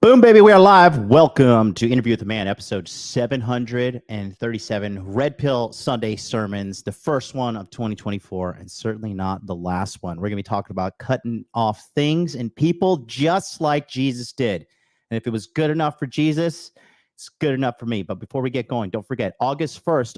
Boom, baby, we are live. Welcome to Interview with the Man, episode 737, Red Pill Sunday Sermons, the first one of 2024, and certainly not the last one. We're going to be talking about cutting off things and people just like Jesus did. And if it was good enough for Jesus, it's good enough for me. But before we get going, don't forget, August 1st,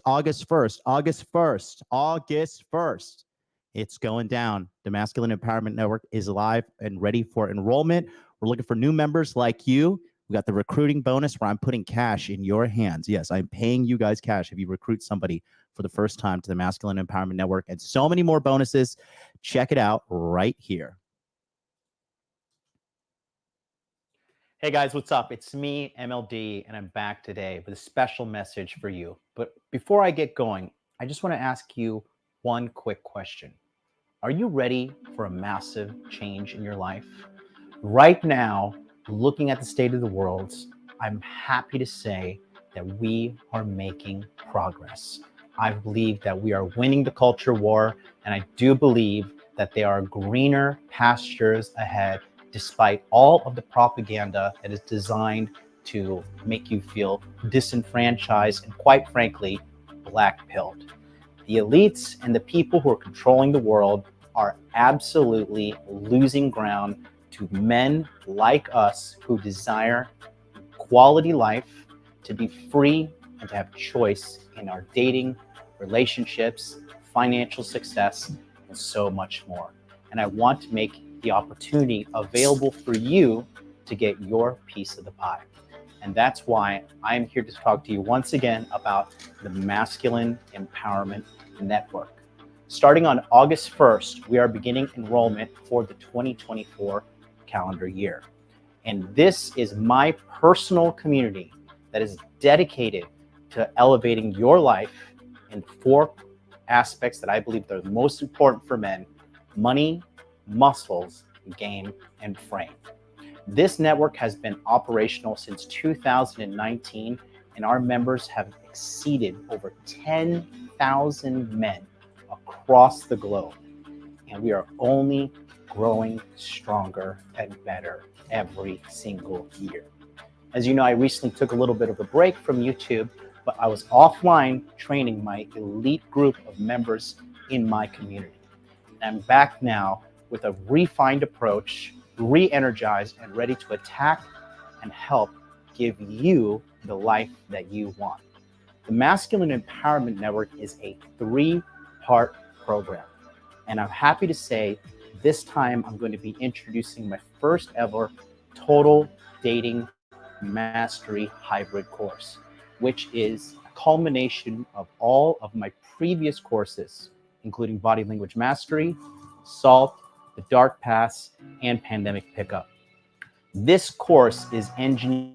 it's going down. The Masculine Empowerment Network is live and ready for enrollment. We're looking for new members like you. We got the recruiting bonus where I'm putting cash in your hands. Yes, I'm paying you guys cash if you recruit somebody for the first time to the Masculine Empowerment Network, and so many more bonuses. Check it out right here. Hey guys, what's up? It's me, MLD, and I'm back today with a special message for you. But before I get going, I just want to ask you one quick question. Are you ready for a massive change in your life? Right now, looking at the state of the world, I'm happy to say that we are making progress. I believe that we are winning the culture war, and I do believe that there are greener pastures ahead, despite all of the propaganda that is designed to make you feel disenfranchised and, quite frankly, black-pilled. The elites and the people who are controlling the world are absolutely losing ground to men like us who desire quality life, to be free, and to have choice in our dating, relationships, financial success, and so much more. And I want to make the opportunity available for you to get your piece of the pie. And that's why I'm here to talk to you once again about the Masculine Empowerment Network. Starting on August 1st, we are beginning enrollment for the 2024 calendar year. And this is my personal community that is dedicated to elevating your life in 4 aspects that I believe are the most important for men: money, muscles, game, and frame. This network has been operational since 2019, and our members have exceeded over 10,000 men across the globe. And we are only growing stronger and better every single year. As you know, I recently took a little bit of a break from YouTube, but I was offline training my elite group of members in my community. And I'm back now with a refined approach, re-energized and ready to attack and help give you the life that you want. The Masculine Empowerment Network is a 3-part program. And I'm happy to say this time I'm going to be introducing my first ever total dating mastery hybrid course, which is a culmination of all of my previous courses, including body language mastery, SALT, the dark pass, and pandemic pickup. This course is engineered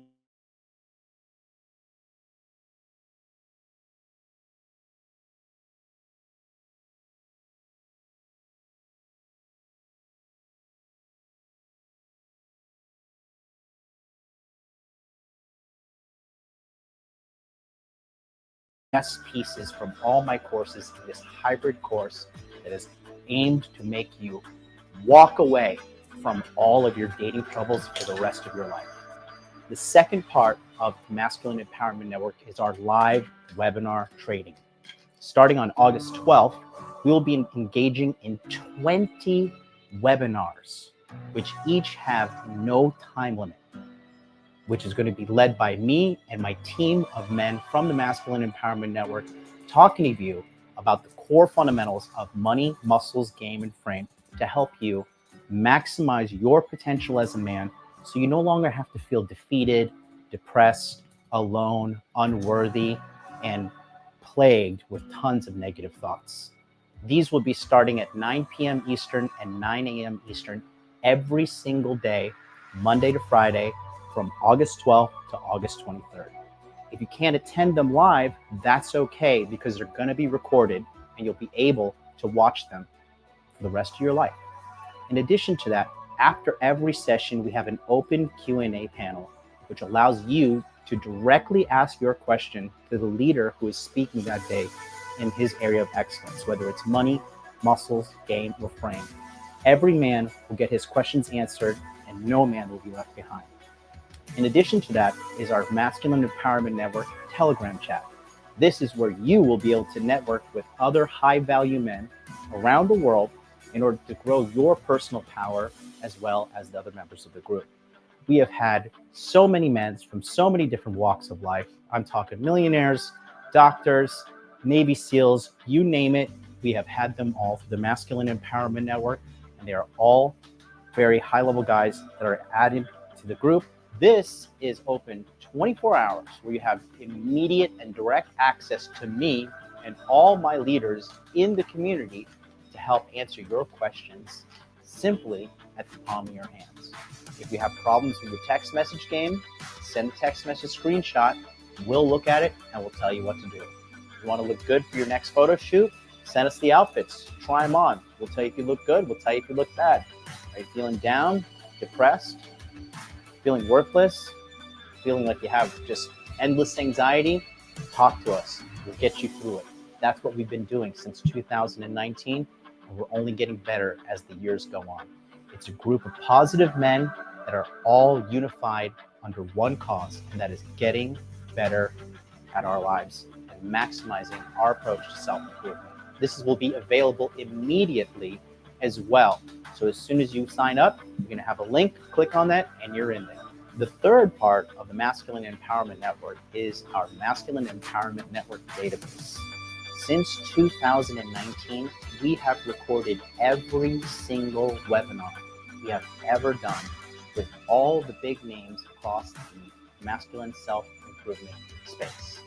best pieces from all my courses in this hybrid course that is aimed to make you walk away from all of your dating troubles for the rest of your life. The second part of the Masculine Empowerment Network is our live webinar training. Starting on August 12th, we will be engaging in 20 webinars, which each have no time limit, which is going to be led by me and my team of men from the Masculine Empowerment Network, talking to you about the core fundamentals of money, muscles, game, and frame to help you maximize your potential as a man, so you no longer have to feel defeated, depressed, alone, unworthy, and plagued with tons of negative thoughts. These will be starting at 9 p.m. Eastern and 9 a.m. Eastern every single day, Monday to Friday, from August 12th to August 23rd. If you can't attend them live, that's okay, because they're going to be recorded and you'll be able to watch them for the rest of your life. In addition to that, after every session, we have an open Q&A panel, which allows you to directly ask your question to the leader who is speaking that day in his area of excellence, whether it's money, muscles, game, or frame. Every man will get his questions answered, and no man will be left behind. In addition to that is our Masculine Empowerment Network Telegram chat. This is where you will be able to network with other high-value men around the world in order to grow your personal power as well as the other members of the group. We have had so many men from so many different walks of life. I'm talking millionaires, doctors, Navy SEALs, you name it. We have had them all through the Masculine Empowerment Network, and they are all very high-level guys that are added to the group. This is open 24 hours where you have immediate and direct access to me and all my leaders in the community to help answer your questions simply at the palm of your hands. If you have problems with your text message game, send a text message screenshot. We'll look at it and we'll tell you what to do. If you want to look good for your next photo shoot, send us the outfits. Try them on. We'll tell you if you look good. We'll tell you if you look bad. Are you feeling down, depressed, feeling worthless, feeling like you have just endless anxiety? Talk to us. We'll get you through it. That's what we've been doing since 2019, and we're only getting better as the years go on. It's a group of positive men that are all unified under one cause, and that is getting better at our lives and maximizing our approach to self-improvement. This will be available immediately as well. So as soon as you sign up, you're going to have a link, click on that, and you're in there. The third part of the Masculine Empowerment Network is our Masculine Empowerment Network database. Since 2019, we have recorded every single webinar we have ever done with all the big names across the masculine self-improvement space.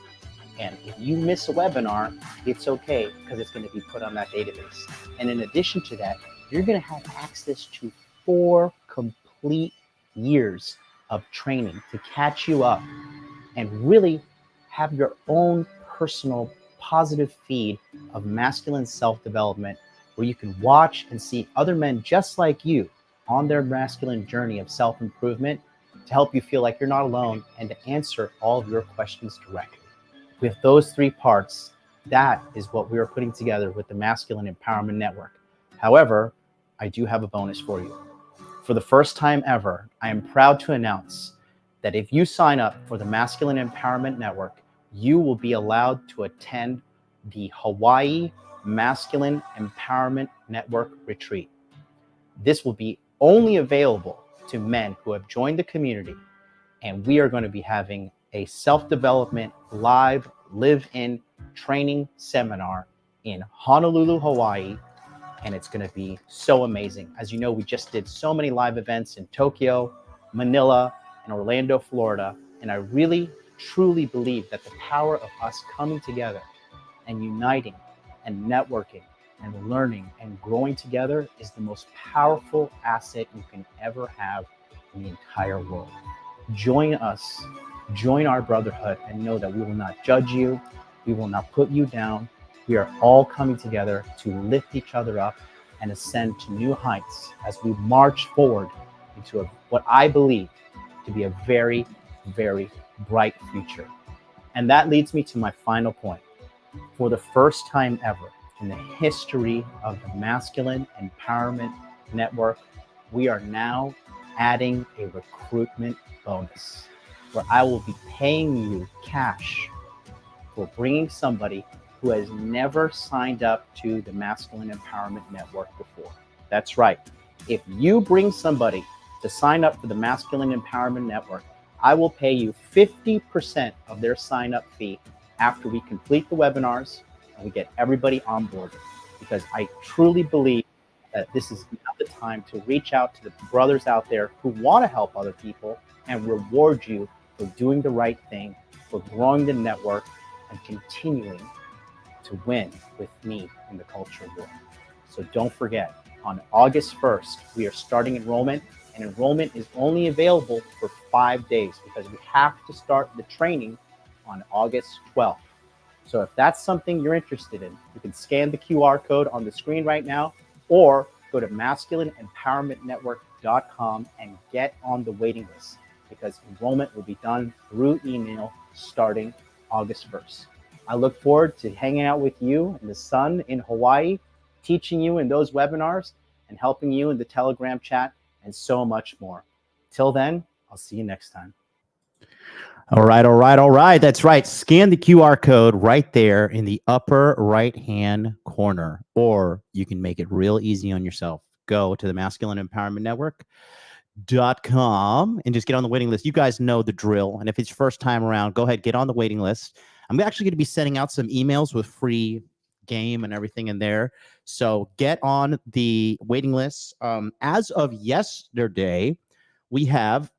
And if you miss a webinar, it's okay because it's going to be put on that database. And in addition to that, you're going to have access to 4 complete years of training to catch you up and really have your own personal positive feed of masculine self-development where you can watch and see other men just like you on their masculine journey of self-improvement to help you feel like you're not alone and to answer all of your questions directly. With those 3 parts, that is what we are putting together with the Masculine Empowerment Network. However, I do have a bonus for you. For the first time ever, I am proud to announce that if you sign up for the Masculine Empowerment Network, you will be allowed to attend the Hawaii Masculine Empowerment Network Retreat. This will be only available to men who have joined the community, and we are going to be having a self-development live live-in training seminar in Honolulu, Hawaii, and it's going to be so amazing. As you know, we just did so many live events in Tokyo, Manila, and Orlando, Florida, and I really, truly believe that the power of us coming together and uniting and networking and learning and growing together is the most powerful asset you can ever have in the entire world. Join us, join our brotherhood, and know that we will not judge you, we will not put you down. We are all coming together to lift each other up and ascend to new heights as we march forward into what I believe to be a very, very bright future. And that leads me to my final point. For the first time ever in the history of the Masculine Empowerment Network, we are now adding a recruitment bonus where I will be paying you cash for bringing somebody who has never signed up to the Masculine Empowerment Network before. That's right. If you bring somebody to sign up for the Masculine Empowerment Network, I will pay you 50% of their sign-up fee after we complete the webinars and we get everybody on board. Because I truly believe that this is now the time to reach out to the brothers out there who want to help other people and reward you for doing the right thing, for growing the network, and continuing to win with me in the culture war. So don't forget, on August 1st, we are starting enrollment, and enrollment is only available for 5 days because we have to start the training on August 12th. So if that's something you're interested in, you can scan the QR code on the screen right now or go to masculineempowermentnetwork.com and get on the waiting list because enrollment will be done through email starting August 1st. I look forward to hanging out with you in the sun in Hawaii, teaching you in those webinars and helping you in the Telegram chat and so much more. Till then, I'll see you next time. All right, all right, all right. That's right. Scan the QR code right there in the upper right-hand corner, or you can make it real easy on yourself. Go to the Masculine Empowerment Network.com and just get on the waiting list. You guys know the drill. And if it's your first time around, go ahead, get on the waiting list. I'm actually going to be sending out some emails with free game and everything in there. So get on the waiting list. As of yesterday, we have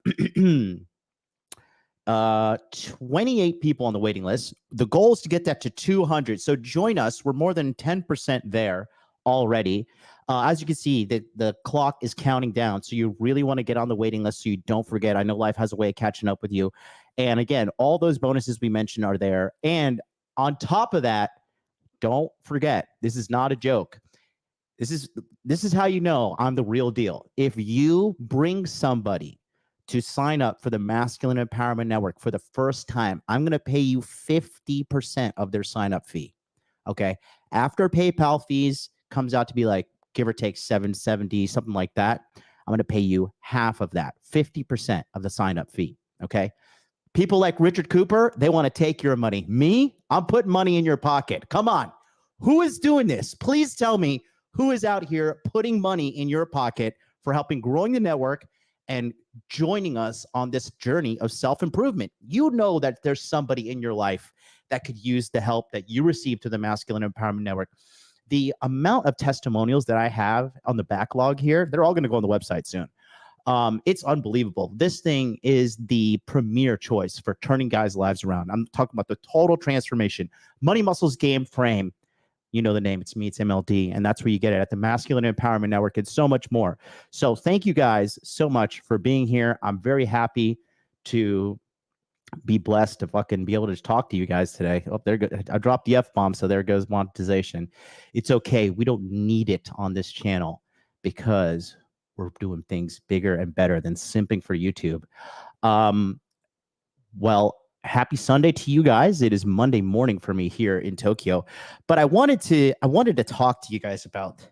28 people on the waiting list. The goal is to get that to 200. So join us. We're more than 10% there already. As you can see, the clock is counting down. So you really want to get on the waiting list so you don't forget. I know life has a way of catching up with you. And again, all those bonuses we mentioned are there. And on top of that, don't forget, this is not a joke. This is how you know I'm the real deal. If you bring somebody to sign up for the Masculine Empowerment Network for the first time, I'm going to pay you 50% of their sign-up fee. Okay. After PayPal fees comes out to be like, give or take $770, something like that. I'm going to pay you half of that, 50% of the sign-up fee. Okay. People like Richard Cooper, they want to take your money. Me, I'm putting money in your pocket. Come on. Who is doing this? Please tell me who is out here putting money in your pocket for helping growing the network and joining us on this journey of self-improvement. You know that there's somebody in your life that could use the help that you receive to the Masculine Empowerment Network. The amount of testimonials that I have on the backlog here, they're all going to go on the website soon. It's unbelievable. This thing is the premier choice for turning guys' lives around. I'm talking about the total transformation. Money Muscles Game Frame. You know the name. It's me. It's MLD. And that's where you get it at the Masculine Empowerment Network. It's so much more. So thank you guys so much for being here. I'm very happy to be blessed to fucking be able to talk to you guys today. Oh, there goes, I dropped the F-bomb, so there goes monetization. It's okay. We don't need it on this channel because we're doing things bigger and better than simping for YouTube. Well, happy Sunday to you guys. It is Monday morning for me here in Tokyo, but I wanted to talk to you guys about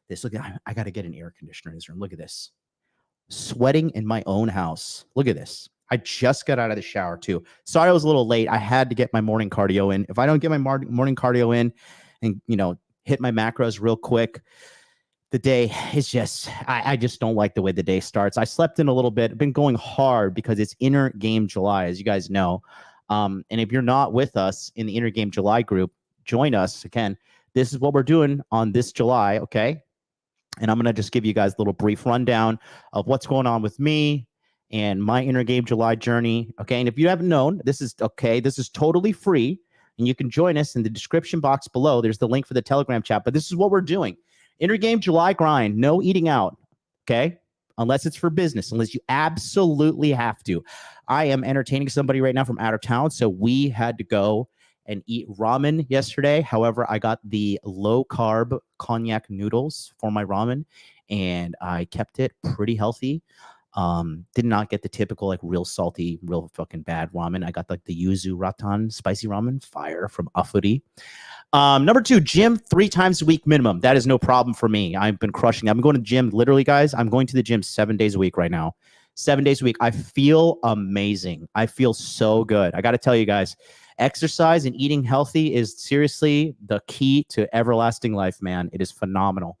this. Look, I got to get an air conditioner in this room. Look at this. Sweating in my own house. Look at this. I just got out of the shower too. Sorry I was a little late. I had to get my morning cardio in. If I don't get my morning cardio in and, hit my macros real quick, the day is just, I just don't like the way the day starts. I slept in a little bit. I've been going hard because it's Inner Game July, as you guys know. And if you're not with us in the Inner Game July group, join us. Again, this is what we're doing on this July, okay? And I'm going to just give you guys a little brief rundown of what's going on with me and my Inner Game July journey, okay? And if you haven't known, this is okay. This is totally free, and you can join us in the description box below. There's the link for the Telegram chat, but this is what we're doing. Inner Game July grind, no eating out, okay? Unless it's for business, unless you absolutely have to. I am entertaining somebody right now from out of town, so we had to go and eat ramen yesterday. However, I got the low-carb cognac noodles for my ramen, and I kept it pretty healthy. Did not get the typical, like, real salty, real fucking bad ramen. I got, like, the yuzu rattan spicy ramen, fire from Afuri. Number 2, gym 3 times a week minimum. That is no problem for me. I've been crushing. I've been going to the gym, literally, guys. I'm going to the gym 7 days a week right now. 7 days a week. I feel amazing. I feel so good. I got to tell you guys, exercise and eating healthy is seriously the key to everlasting life, man. It is phenomenal.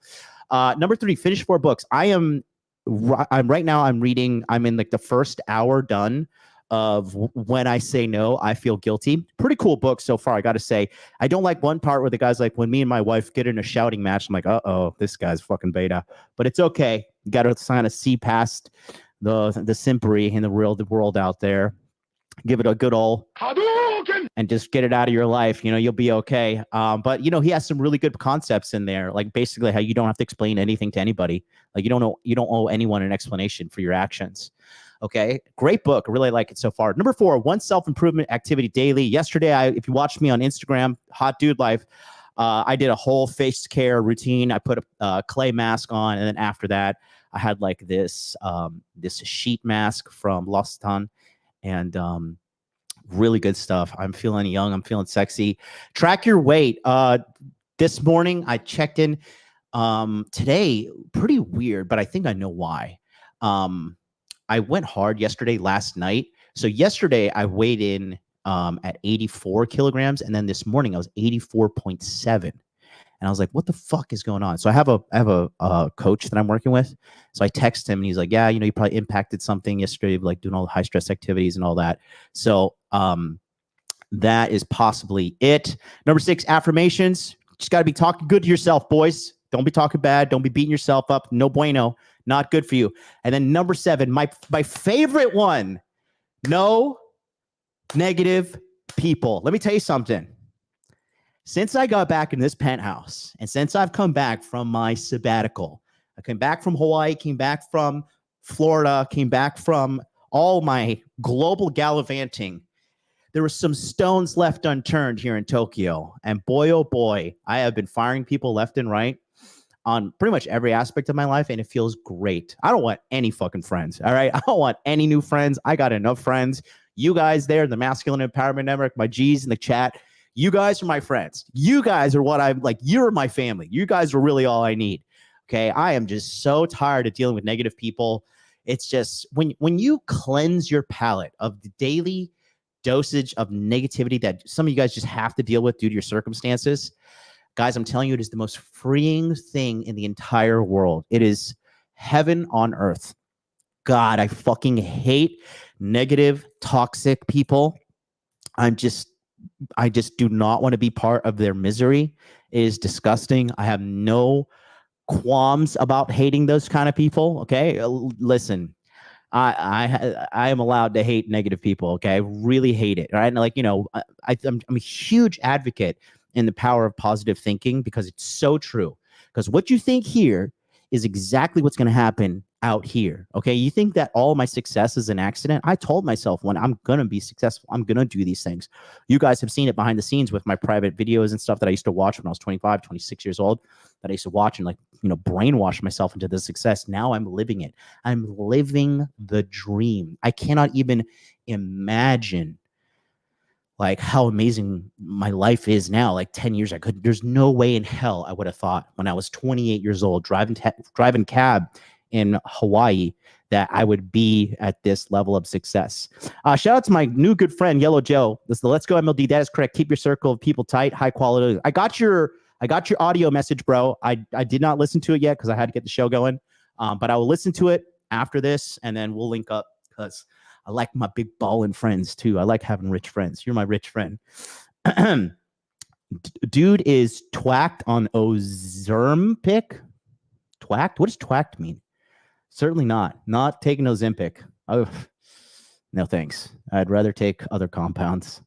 Number 3, finish 4 books. I'm right now, I'm reading, I'm in like the first hour done of When I Say No, I Feel Guilty. Pretty cool book so far, I got to say. I don't like one part where the guy's like, when me and my wife get in a shouting match, I'm like, uh-oh, this guy's fucking beta. But it's okay. You got to kind of see past the simpery in the world out there. Give it a good old and just get it out of your life. You'll be okay. But he has some really good concepts in there, like basically how you don't have to explain anything to anybody. Like you don't owe anyone an explanation for your actions. Okay, great book. I really like it so far. Number 4, 1 self-improvement activity daily. Yesterday, if you watched me on Instagram, Hot Dude Life, I did a whole face care routine. I put a clay mask on, and then after that, I had like this sheet mask from L'Occitane, and really good stuff. I'm feeling young. I'm feeling sexy. Track your weight. This morning, I checked in. Today, pretty weird, but I think I know why. I went hard yesterday, last night, So yesterday I weighed in at 84 kilograms, and then this morning I was 84.7. And I was like, what the fuck is going on? So I have a coach that I'm working with. So I text him and he's like, yeah, you probably impacted something yesterday, like doing all the high stress activities and all that. So that is possibly it. Number 6, affirmations. Just got to be talking good to yourself, boys. Don't be talking bad. Don't be beating yourself up. No bueno. Not good for you. And then number 7, my favorite one, no negative people. Let me tell you something. Since I got back in this penthouse and since I've come back from my sabbatical, I came back from Hawaii, came back from Florida, came back from all my global gallivanting, there were some stones left unturned here in Tokyo. And boy, oh boy, I have been firing people left and right on pretty much every aspect of my life, and it feels great. I don't want any fucking friends, all right? I don't want any new friends. I got enough friends. You guys there, the Masculine Empowerment Network, my G's in the chat, you guys are my friends. You guys are what I'm like. You're my family. You guys are really all I need, okay? I am just so tired of dealing with negative people. It's just when you cleanse your palate of the daily dosage of negativity that some of you guys just have to deal with due to your circumstances, guys, I'm telling you, it is the most freeing thing in the entire world. It is heaven on earth. God, I fucking hate negative, toxic people. I just do not want to be part of their misery. It is disgusting. I have no qualms about hating those kind of people. Okay, listen, I am allowed to hate negative people. Okay, I really hate it. Right, and like I'm a huge advocate in the power of positive thinking because it's so true. Because what you think here is exactly what's going to happen out here. Okay, you think that all my success is an accident? I told myself when I'm going to be successful, I'm going to do these things. You guys have seen it behind the scenes with my private videos and stuff that I used to watch when I was 25, 26 years old, that I used to watch and brainwash myself into the success. Now I'm living it. I'm living the dream. I cannot even imagine like how amazing my life is now. Like 10 years, there's no way in hell I would have thought when I was 28 years old, driving cab in Hawaii, that I would be at this level of success. Shout out to my new good friend, Yellow Joe. This is the Let's Go MLD. That is correct. Keep your circle of people tight, high quality. I got your audio message, bro. I did not listen to it yet because I had to get the show going. But I will listen to it after this, and then we'll link up because I like my big ballin' friends too. I like having rich friends. You're my rich friend. Dude is twacked on Ozempic. Twacked? What does twacked mean? Certainly not taking Ozempic. Oh, no thanks. I'd rather take other compounds.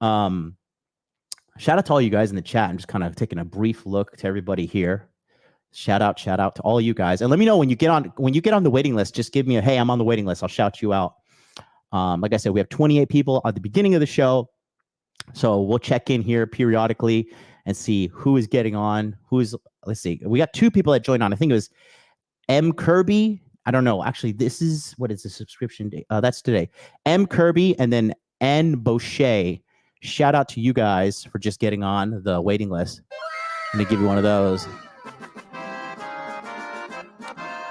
Shout out to all you guys in the chat. I'm just kind of taking a brief look to everybody here. Shout out to all you guys. And let me know when you get on the waiting list, just give me a, hey, I'm on the waiting list. I'll shout you out. Like I said, we have 28 people at the beginning of the show. So we'll check in here periodically and see who is getting on. Let's see. We got 2 people that joined on. I think it was M. Kirby. I don't know. Actually, what is the subscription date? That's today. M. Kirby and then N. Boucher. Shout out to you guys for just getting on the waiting list. Let me give you one of those.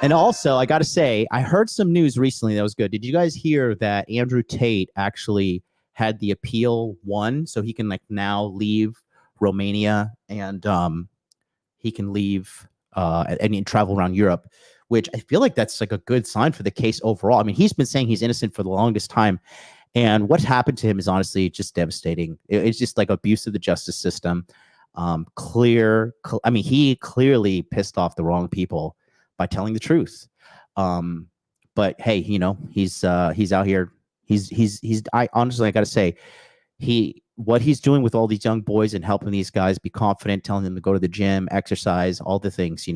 And also, I got to say, I heard some news recently that was good. Did you guys hear that Andrew Tate actually had the appeal won, so he can now leave Romania and he can leave and travel around Europe, which I feel like that's like a good sign for the case overall. I mean, he's been saying he's innocent for the longest time, and what's happened to him is honestly just devastating. It's just like abuse of the justice system. He clearly pissed off the wrong people by telling the truth. But hey, he's out here. I honestly, got to say, what he's doing with all these young boys and helping these guys be confident, telling them to go to the gym, exercise, all the things,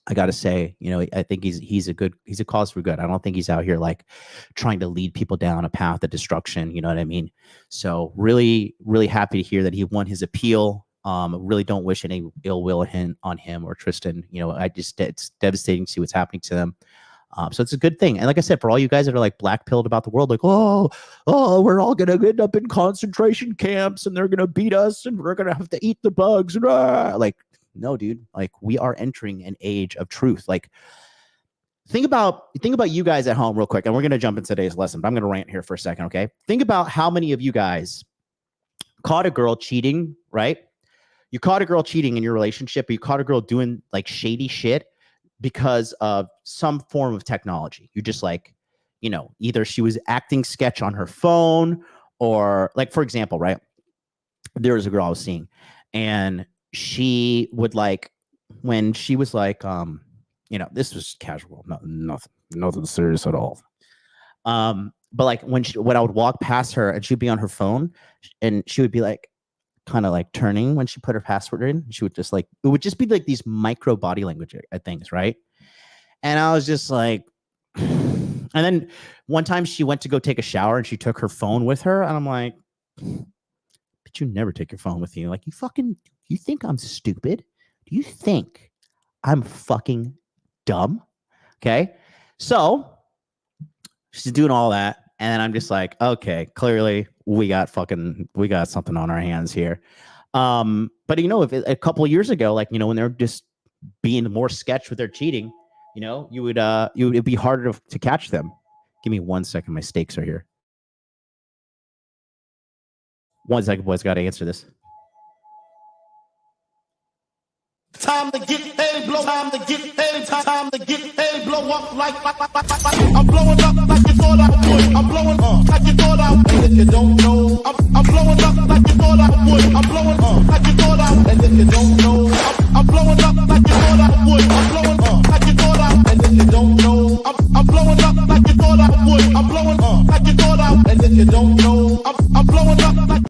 I got to say, I think he's a cause for good. I don't think he's out here like trying to lead people down a path of destruction. You know what I mean? So really, really happy to hear that he won his appeal. Really don't wish any ill will on him or Tristan. It's devastating to see what's happening to them. So it's a good thing. And like I said, for all you guys that are like black-pilled about the world, like, oh, we're all going to end up in concentration camps and they're going to beat us and we're going to have to eat the bugs. Like, no, dude, like we are entering an age of truth. Like think about you guys at home real quick, and we're going to jump into today's lesson, but I'm going to rant here for a second, okay? Think about how many of you guys caught a girl cheating, right? You caught a girl cheating in your relationship, or you caught a girl doing like shady shit because of some form of technology. You just like, you know, either she was acting sketch on her phone, or like, for example, right? There was a girl I was seeing, and she would like, when she was like, you know, this was casual, nothing serious at all. But like when I would walk past her and she'd be on her phone, and she would be like, kind of like turning when she put her password in. She would just like, it would just be like these micro body language things, right? And I was just like, and then one time she went to go take a shower and she took her phone with her, and I'm like, but you never take your phone with you. Like, you think I'm stupid? Do you think I'm fucking dumb? Okay. So she's doing all that. And then I'm just like, okay, clearly we got something on our hands here. But you know, if a couple of years ago, like, you know, when they're just being more sketch with their cheating, you know, it'd be harder to catch them. Give me 1 second. My stakes are here. 1 second, boys. Got to answer this. Time to get paid, blow. Time to get paid. Time to get paid, blow up like I'm blowing up like you thought I would. I'm blowing up like you thought I would. And if you don't know, I'm blowing up like you thought I would. I'm blowing up like you thought I would. And if you don't know, I'm blowing up like you thought I would. I'm blowing up like you thought I would. And if you don't know, I'm blowing up like you thought I would. I'm blowing up like you thought I would. And if you don't know, I'm blowing up like.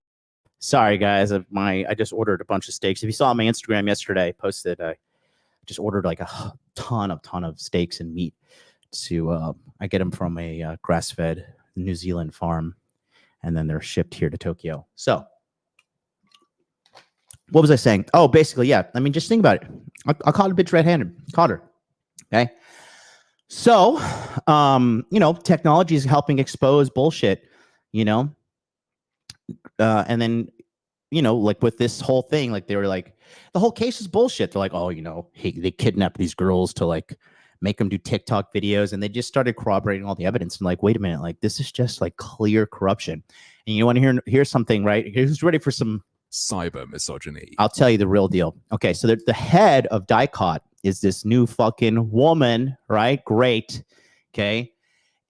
Sorry, guys. I just ordered a bunch of steaks. If you saw my Instagram yesterday, I posted. I just ordered like a ton of steaks and meat. I get them from a grass-fed New Zealand farm, and then they're shipped here to Tokyo. So, what was I saying? Oh, basically, yeah. I mean, just think about it. I caught a bitch red-handed. Caught her. Okay. So, you know, technology is helping expose bullshit. You know. And then, you know, like with this whole thing, like they were like, the whole case is bullshit. They're like, oh, you know, they kidnapped these girls to like make them do TikTok videos, and they just started corroborating all the evidence. And like, wait a minute, like this is just like clear corruption. And you want to hear something, right? Who's ready for some cyber misogyny? I'll tell you the real deal. Okay, so the head of DICOT is this new fucking woman, right? Great, okay,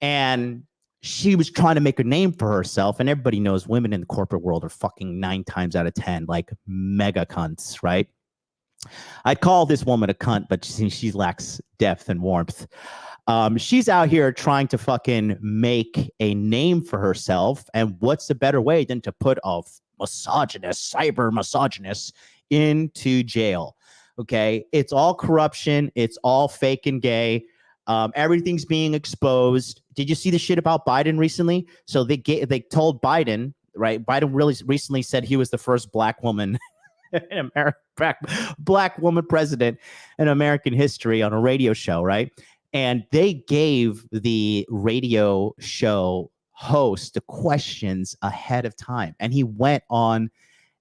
and she was trying to make a name for herself, and everybody knows women in the corporate world are fucking 9 times out of 10 like mega cunts, right? I'd call this woman a cunt, but she lacks depth and warmth. She's out here trying to fucking make a name for herself, and what's a better way than to put a misogynist, cyber misogynist into jail? Okay, it's all corruption. It's all fake and gay. Everything's being exposed. Did you see the shit about Biden recently? So they told Biden, right? Biden really recently said he was the first black woman in America, black woman president in American history on a radio show, right? And they gave the radio show host the questions ahead of time. And he went on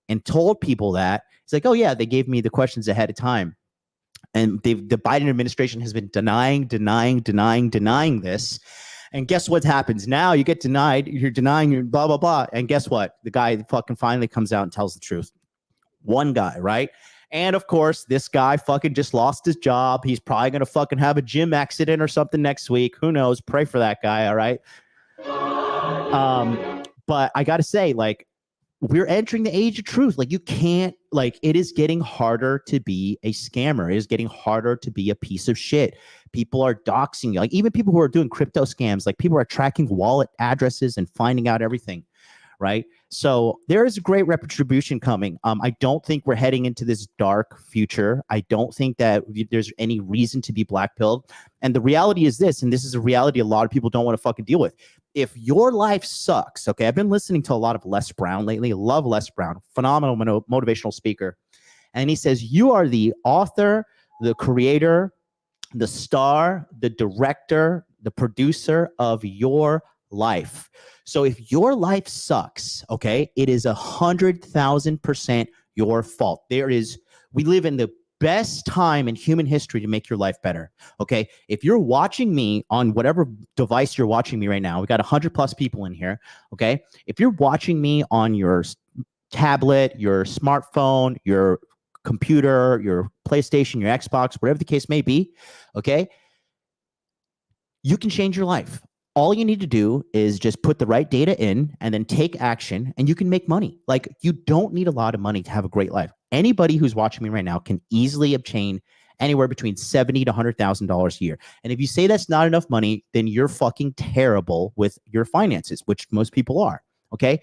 and told people that. He's like, oh yeah, they gave me the questions ahead of time. And the Biden administration has been denying this. And guess what happens now? You get denied. You're denying blah, blah, blah. And guess what? The guy fucking finally comes out and tells the truth. One guy, right? And of course, this guy fucking just lost his job. He's probably going to fucking have a gym accident or something next week. Who knows? Pray for that guy, all right? But I got to say, like, we're entering the age of truth. Like, you can't, like, it is getting harder to be a scammer. It is getting harder to be a piece of shit. People are doxing you. Like, even people who are doing crypto scams, like, people are tracking wallet addresses and finding out everything, right? So there is a great retribution coming. I don't think we're heading into this dark future. I don't think that there's any reason to be blackpilled. And the reality is this, and this is a reality a lot of people don't want to fucking deal with. If your life sucks, okay, I've been listening to a lot of Les Brown lately. Love Les Brown, phenomenal motivational speaker. And he says, you are the author, the creator, the star, the director, the producer of your life. So if your life sucks, okay, it is 100,000% your fault. We live in the best time in human history to make your life better. Okay. If you're watching me on whatever device you're watching me right now, we got 100 plus people in here. Okay. If you're watching me on your tablet, your smartphone, your computer, your PlayStation, your Xbox, whatever the case may be, okay, you can change your life. All you need to do is just put the right data in and then take action, and you can make money. Like, you don't need a lot of money to have a great life. Anybody who's watching me right now can easily obtain anywhere between $70,000 to $100,000 a year. And if you say that's not enough money, then you're fucking terrible with your finances, which most people are. Okay.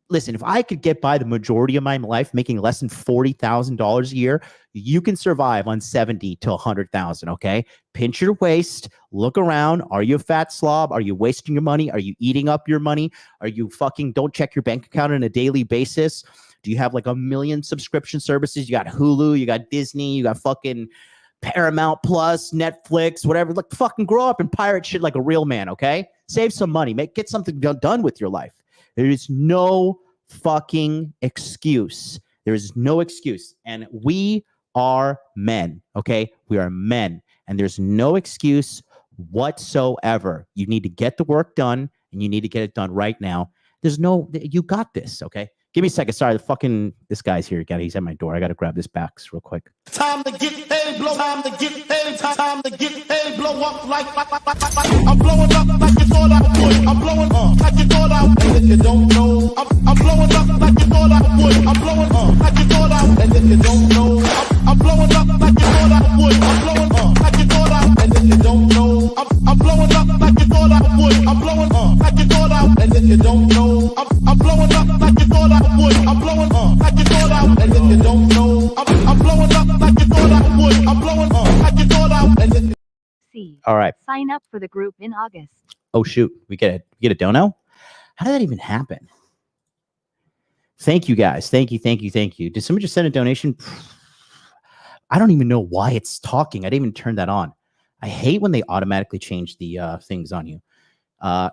Listen, if I could get by the majority of my life making less than $40,000 a year, you can survive on 70 to 100,000. Okay. Pinch your waist, look around. Are you a fat slob? Are you wasting your money? Are you eating up your money? Are you fucking don't check your bank account on a daily basis? Do you have like 1 million subscription services? You got Hulu, you got Disney, you got fucking Paramount Plus, Netflix, whatever. Like, fucking grow up and pirate shit like a real man. Okay. Save some money, get something done with your life. There is no fucking excuse. There is no excuse. And we are men, okay? We are men. And there's no excuse whatsoever. You need to get the work done, and you need to get it done right now. You got this, okay? Give me a second. Sorry, this guy's here again. He's at my door. I got to grab this box real quick. Time to get paid, blow. Time to get paid. Time to get paid, blow up like I'm blowing up like you thought I would. I'm blowing up like you thought I would. And if you don't know, I'm blowing up like you thought I would. I'm blowing up like you thought I would. And if you don't know, I'm blowing up like you thought I would. I'm blowing up like you thought I would. And if you don't know, I'm blowing up like you thought I would. I'm blowing up like you thought I would. And if you don't know, I'm blowing up like you thought I would. I'm blowing up like you thought I would. And if you don't know, I'm blowing up like you thought I would. I'm blowing up like you thought I would. And if C. All right. Sign up for the group in August. Oh, shoot. We get a dono? How did that even happen? Thank you, guys. Thank you. Did somebody just send a donation? I don't even know why it's talking. I didn't even turn that on. I hate when they automatically change the things on you.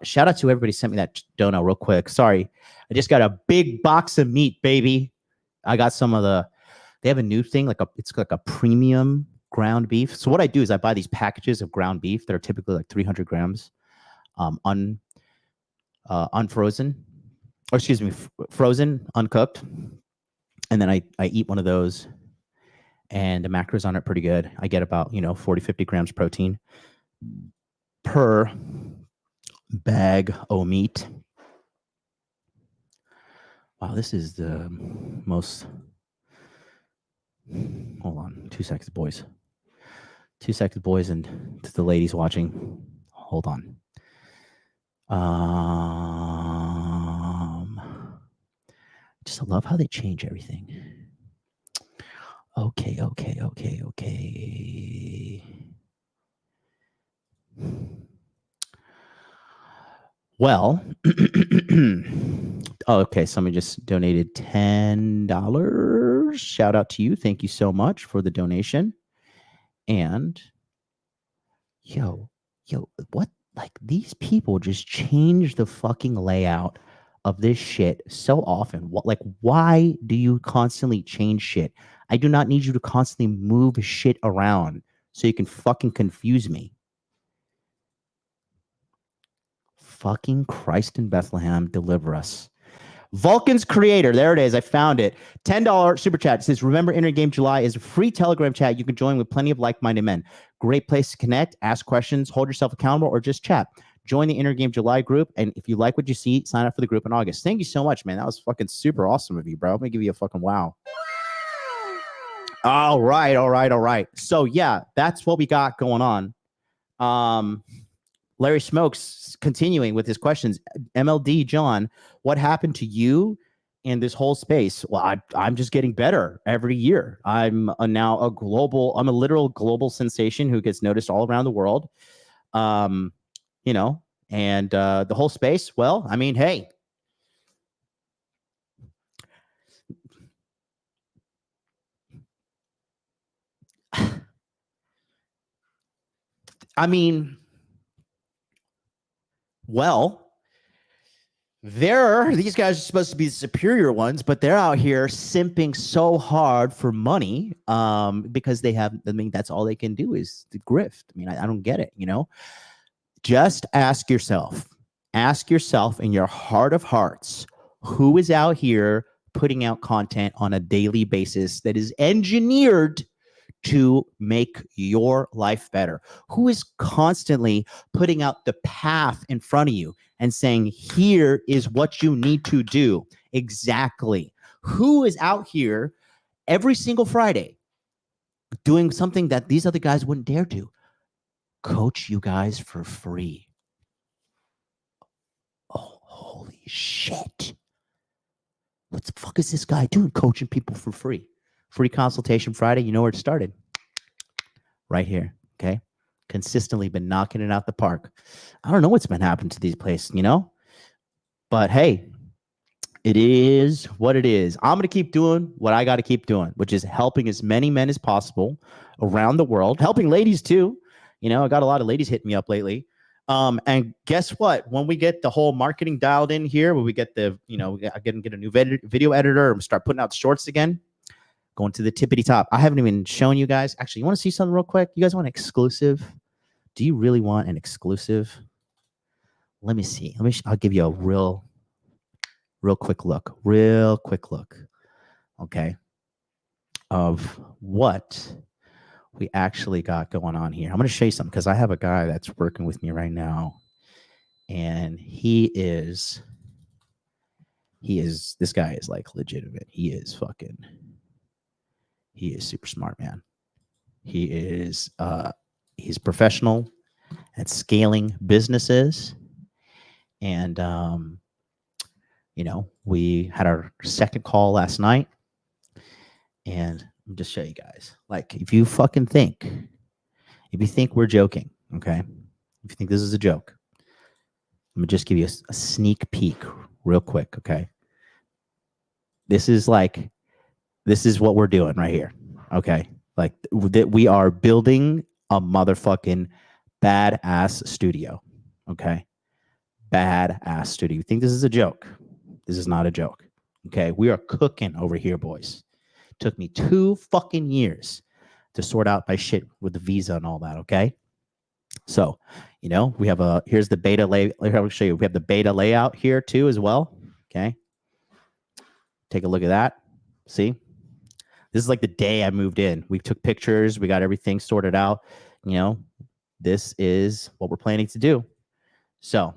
Shout out to everybody who sent me that dono real quick. Sorry. I just got a big box of meat, baby. I got they have a new thing, it's like a premium ground beef. So what I do is I buy these packages of ground beef that are typically like 300 grams, unfrozen, or excuse me, frozen, uncooked. And then I eat one of those, and the macros on it pretty good. I get about, 40, 50 grams protein per bag of meat. Wow, this is the most... Hold on, 2 seconds, boys. 2 seconds, boys, and to the ladies watching, hold on. Just love how they change everything. Okay. Well, okay, somebody just donated $10. Shout out to you. Thank you so much for the donation. And yo, what? Like, these people just change the fucking layout of this shit so often. Why do you constantly change shit? I do not need you to constantly move shit around so you can fucking confuse me. Fucking Christ in Bethlehem, deliver us. Vulcan's creator, there it is. I found it. $10 super chat. It says, remember, Inner Game July is a free Telegram chat you can join with plenty of like-minded men. Great place to connect, ask questions, hold yourself accountable, or just chat. Join the Inner Game July group, and if you like what you see, sign up for the group in August. Thank you so much, man. That was fucking super awesome of you, bro. I'm gonna give you a fucking wow. All right. So yeah, that's what we got going on. Larry Smokes continuing with his questions. MLD John, what happened to you in this whole space? Well, I'm just getting better every year. I'm now I'm a literal global sensation who gets noticed all around the world. And the whole space, well, I mean, hey. I mean, well, these guys are supposed to be the superior ones, but they're out here simping so hard for money because that's all they can do is the grift. I mean, I don't get it, Just ask yourself in your heart of hearts, who is out here putting out content on a daily basis that is engineered to make your life better? Who is constantly putting out the path in front of you and saying, here is what you need to do exactly? Who is out here every single Friday doing something that these other guys wouldn't dare do? Coach you guys for free. Oh, holy shit. What the fuck is this guy doing, coaching people for free? Free consultation Friday. You know where it started? Right here. Okay. Consistently been knocking it out the park. I don't know what's been happening to these places, But hey, it is what it is. I'm going to keep doing what I got to keep doing, which is helping as many men as possible around the world, helping ladies too. I got a lot of ladies hitting me up lately. And guess what? When we get the whole marketing dialed in here, when we get the, get a new video editor and start putting out shorts again, going to the tippity top. I haven't even shown you guys. Actually, you want to see something real quick? You guys want an exclusive? Do you really want an exclusive? Let me see. I'll give you a real quick look. Okay. Of what we actually got going on here. I'm going to show you something because I have a guy that's working with me right now, and this guy is like legitimate. He is super smart, man. He's professional at scaling businesses. And, we had our second call last night, and I'll just show you guys. Like, if you think we're joking, okay? If you think this is a joke, I'm going to just give you a sneak peek real quick, okay? This is what we're doing right here, okay? Like, that we are building a motherfucking badass studio, okay? Badass studio. You think this is a joke? This is not a joke, okay? We are cooking over here, boys. Took me 2 fucking years to sort out my shit with the visa and all that, okay? So, we have here's the beta layout. I'll show you. We have the beta layout here too as well, okay? Take a look at that. See? This is like the day I moved in. We took pictures. We got everything sorted out. This is what we're planning to do. So,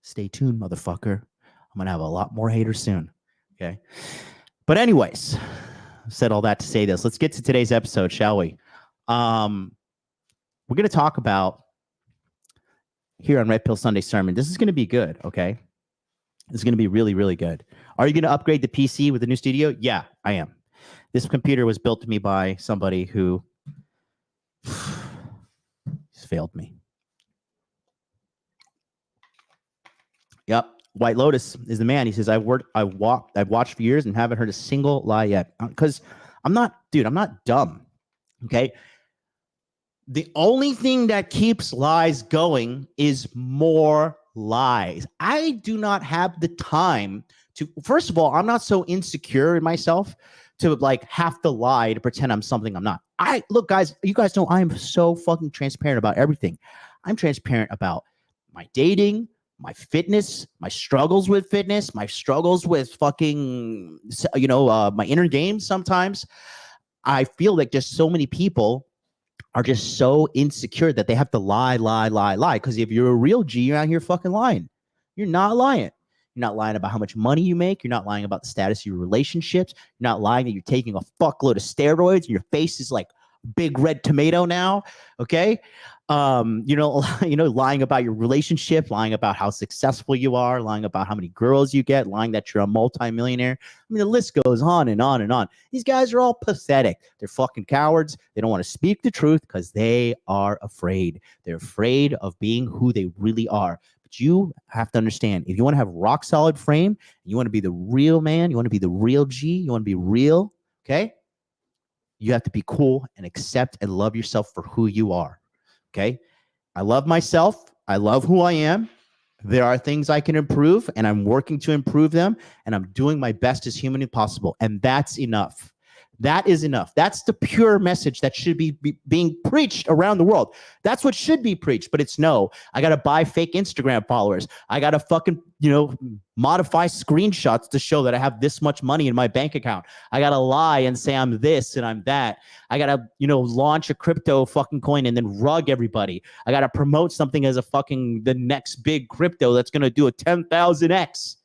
stay tuned, motherfucker. I'm going to have a lot more haters soon, okay? But anyways, said all that to say this. Let's get to today's episode, shall we? We're going to talk about here on Red Pill Sunday Sermon. This is going to be good, okay? This is going to be really, really good. Are you going to upgrade the PC with the new studio? Yeah, I am. This computer was built to me by somebody who failed me. Yep. White Lotus is the man. He says, I've watched for years and haven't heard a single lie yet. Because I'm not dumb. Okay. The only thing that keeps lies going is more lies. I do not have the time to, first of all, I'm not so insecure in myself to have to lie to pretend I'm something I'm not. Look, guys, you guys know I am so fucking transparent about everything. I'm transparent about my dating, my fitness, my struggles with fitness, my struggles with fucking, my inner game sometimes. I feel like just so many people are just so insecure that they have to lie. Because if you're a real G, you're out here fucking lying. You're not lying. You're not lying about how much money you make. You're not lying about the status of your relationships. You're not lying that you're taking a fuckload of steroids and your face is like big red tomato now. Okay. Lying about your relationship, lying about how successful you are, lying about how many girls you get, lying that you're a multimillionaire. I mean, the list goes on and on and on. These guys are all pathetic. They're fucking cowards. They don't want to speak the truth because they are afraid. They're afraid of being who they really are. But you have to understand, if you want to have rock solid frame, you want to be the real man, you want to be the real G, you want to be real, okay? You have to be cool and accept and love yourself for who you are. Okay. I love myself. I love who I am. There are things I can improve, and I'm working to improve them, and I'm doing my best as humanly possible. And that's enough. That is enough. That's the pure message that should be being preached around the world. That's what should be preached, but it's no. I got to buy fake Instagram followers. I got to fucking, modify screenshots to show that I have this much money in my bank account. I got to lie and say I'm this and I'm that. I got to, launch a crypto fucking coin and then rug everybody. I got to promote something as the next big crypto that's going to do a 10,000x.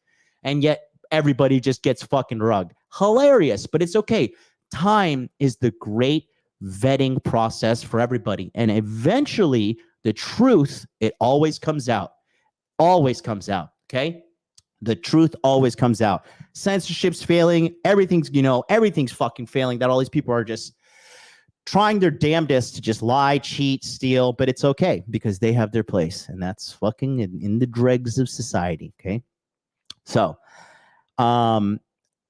And yet everybody just gets fucking rugged. Hilarious, but it's okay. Time is the great vetting process for everybody. And eventually, the truth, it always comes out. Always comes out, okay? The truth always comes out. Censorship's failing. Everything's fucking failing. That all these people are just trying their damnedest to just lie, cheat, steal, but it's okay because they have their place. And that's fucking in the dregs of society, okay? So,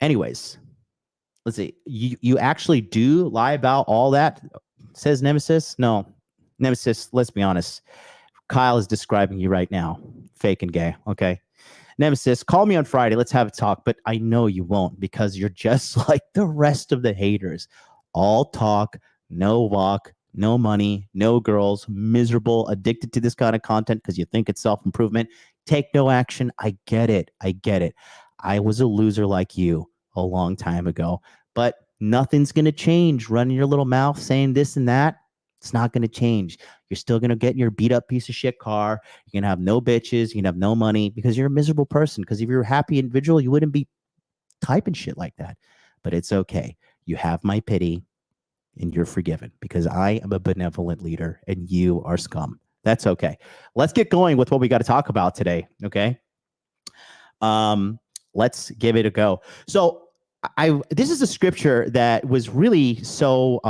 anyways, let's see. You actually do lie about all that, says Nemesis? No. Nemesis, let's be honest. Kyle is describing you right now. Fake and gay, okay? Nemesis, call me on Friday. Let's have a talk. But I know you won't because you're just like the rest of the haters. All talk, no walk, no money, no girls, miserable, addicted to this kind of content because you think it's self-improvement. Take no action. I get it. I was a loser like you a long time ago, but nothing's going to change. Running your little mouth saying this and that, it's not going to change. You're still going to get in your beat up piece of shit car. You're going to have no bitches. You're going to have no money because you're a miserable person. Because if you're a happy individual, you wouldn't be typing shit like that. But it's okay. You have my pity and you're forgiven because I am a benevolent leader and you are scum. That's okay. Let's get going with what we got to talk about today. Okay. Let's give it a go. So this is a scripture that was really so,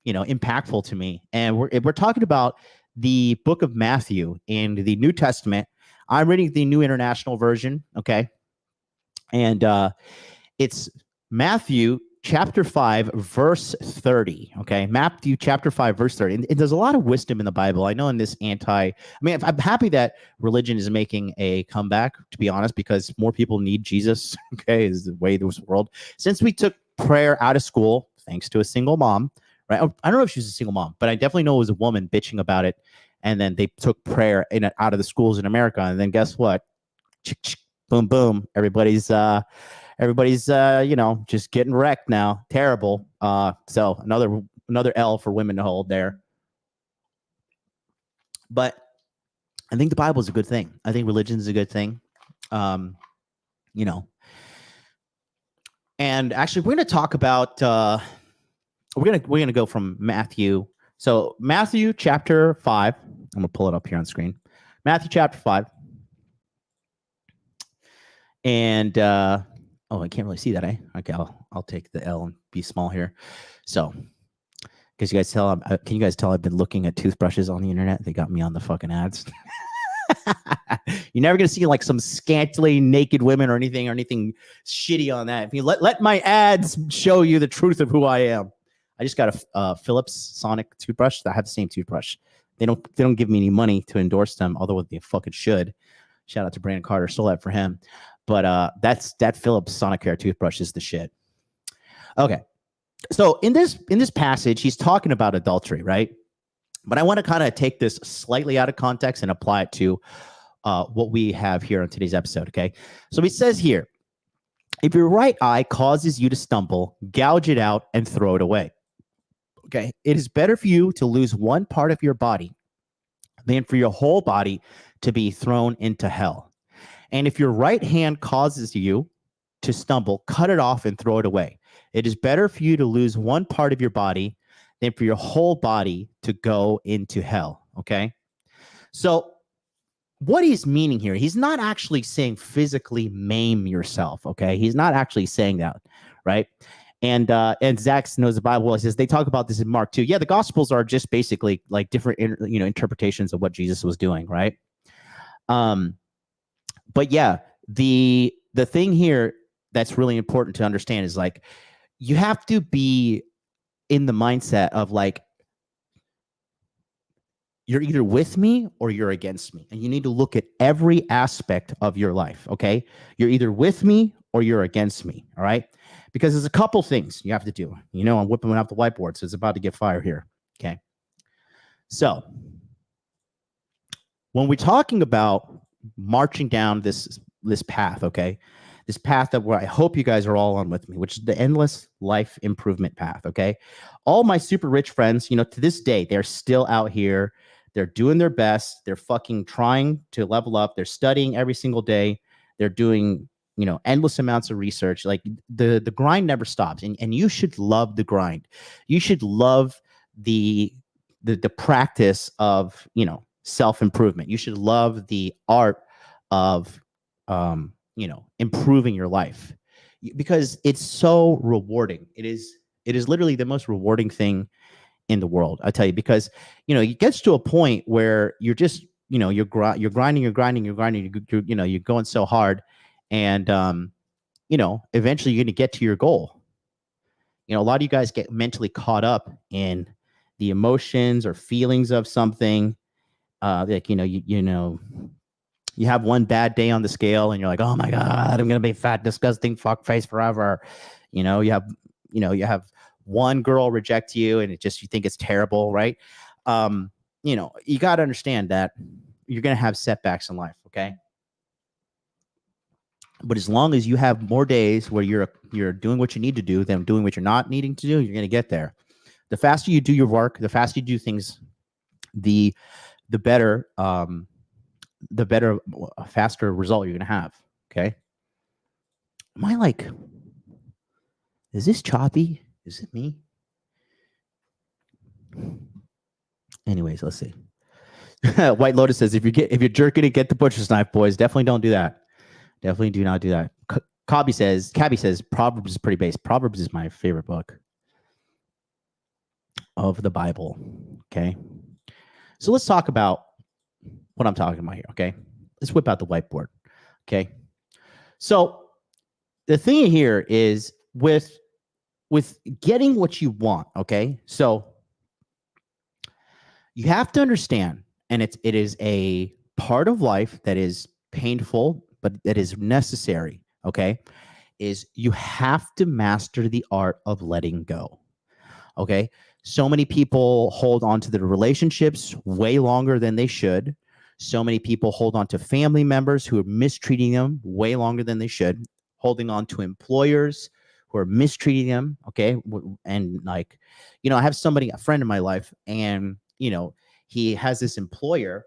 impactful to me. And we're talking about the book of Matthew in the New Testament. I'm reading the New International Version. Okay. And it's Matthew chapter 5, verse 30. Okay. Matthew chapter 5, verse 30. And there's a lot of wisdom in the Bible. I know in this I'm happy that religion is making a comeback, to be honest, because more people need Jesus. Okay. Is the way of this world. Since we took prayer out of school, thanks to a single mom, right? I don't know if she was a single mom, but I definitely know it was a woman bitching about it. And then they took prayer out of the schools in America. And then guess what? Boom, boom. Everybody's just getting wrecked now. Terrible. So another L for women to hold there. But I think the Bible is a good thing. I think religion is a good thing. And actually we're going to talk about, we're going to go from Matthew. So Matthew chapter 5, I'm going to pull it up here on screen. Matthew chapter 5. And, I can't really see that, eh? Okay, I'll take the L and be small here. So, can you guys tell I've been looking at toothbrushes on the internet? They got me on the fucking ads. You're never gonna see like some scantily naked women or anything shitty on that. If you let my ads show you the truth of who I am. I just got a Philips Sonic toothbrush. I have the same toothbrush. They don't give me any money to endorse them, although they fucking should. Shout out to Brandon Carter, stole that for him. But that Philips Sonicare toothbrush is the shit. Okay, so in this passage, he's talking about adultery, right? But I want to kind of take this slightly out of context and apply it to what we have here on today's episode. Okay, so he says here, if your right eye causes you to stumble, gouge it out and throw it away. Okay, it is better for you to lose one part of your body than for your whole body to be thrown into hell. And if your right hand causes you to stumble, cut it off and throw it away. It is better for you to lose one part of your body than for your whole body to go into hell. Okay. So what he's meaning here, he's not actually saying physically maim yourself. Okay. He's not actually saying that. Right. And Zach knows the Bible well. He says they talk about this in Mark too. Yeah. The Gospels are just basically like different, interpretations of what Jesus was doing. Right. But yeah, the thing here that's really important to understand is like you have to be in the mindset of like you're either with me or you're against me. And you need to look at every aspect of your life, okay? You're either with me or you're against me, all right? Because there's a couple things you have to do. You know, I'm whipping out the whiteboard, so it's about to get fire here, okay? So when we're talking about marching down this path, okay? This path that where I hope you guys are all on with me, which is the endless life improvement path, okay? All my super rich friends, you know, to this day, they're still out here. They're doing their best. They're fucking trying to level up. They're studying every single day. They're doing, you know, endless amounts of research. Like the grind never stops. And you should love the grind. You should love the practice of, you know, self-improvement. You should love the art of you know, improving your life, because it's so rewarding. It is literally the most rewarding thing in the world, I tell you, because, you know, it gets to a point where you're just, you know, you're grinding, you know, you're going so hard, and you know, eventually you're going to get to your goal. You know, a lot of you guys get mentally caught up in the emotions or feelings of something, like, you know, you know, you have one bad day on the scale and you're like, oh my God, I'm going to be fat, disgusting fuck face forever. You know, you have one girl reject you and you think it's terrible. Right. You know, you got to understand that you're going to have setbacks in life. Okay. But as long as you have more days where you're doing what you need to do than doing what you're not needing to do, you're going to get there. The faster you do your work, the faster you do things, the better, faster result you're going to have. Okay. Am I like, is this choppy? Is it me? Anyways, let's see. White Lotus says, if you're jerking it, get the butcher's knife, boys. Definitely don't do that. Definitely do not do that. Cabby says, Proverbs is pretty base. Proverbs is my favorite book of the Bible. Okay. So let's talk about what I'm talking about here. Okay. Let's whip out the whiteboard. Okay. So the thing here is with getting what you want. Okay. So you have to understand, and it is a part of life that is painful, but that is necessary. Okay. Is you have to master the art of letting go. Okay. So many people hold on to their relationships way longer than they should. So many people hold on to family members who are mistreating them way longer than they should, holding on to employers who are mistreating them. Okay. And like, you know, I have a friend in my life, and, you know, he has this employer,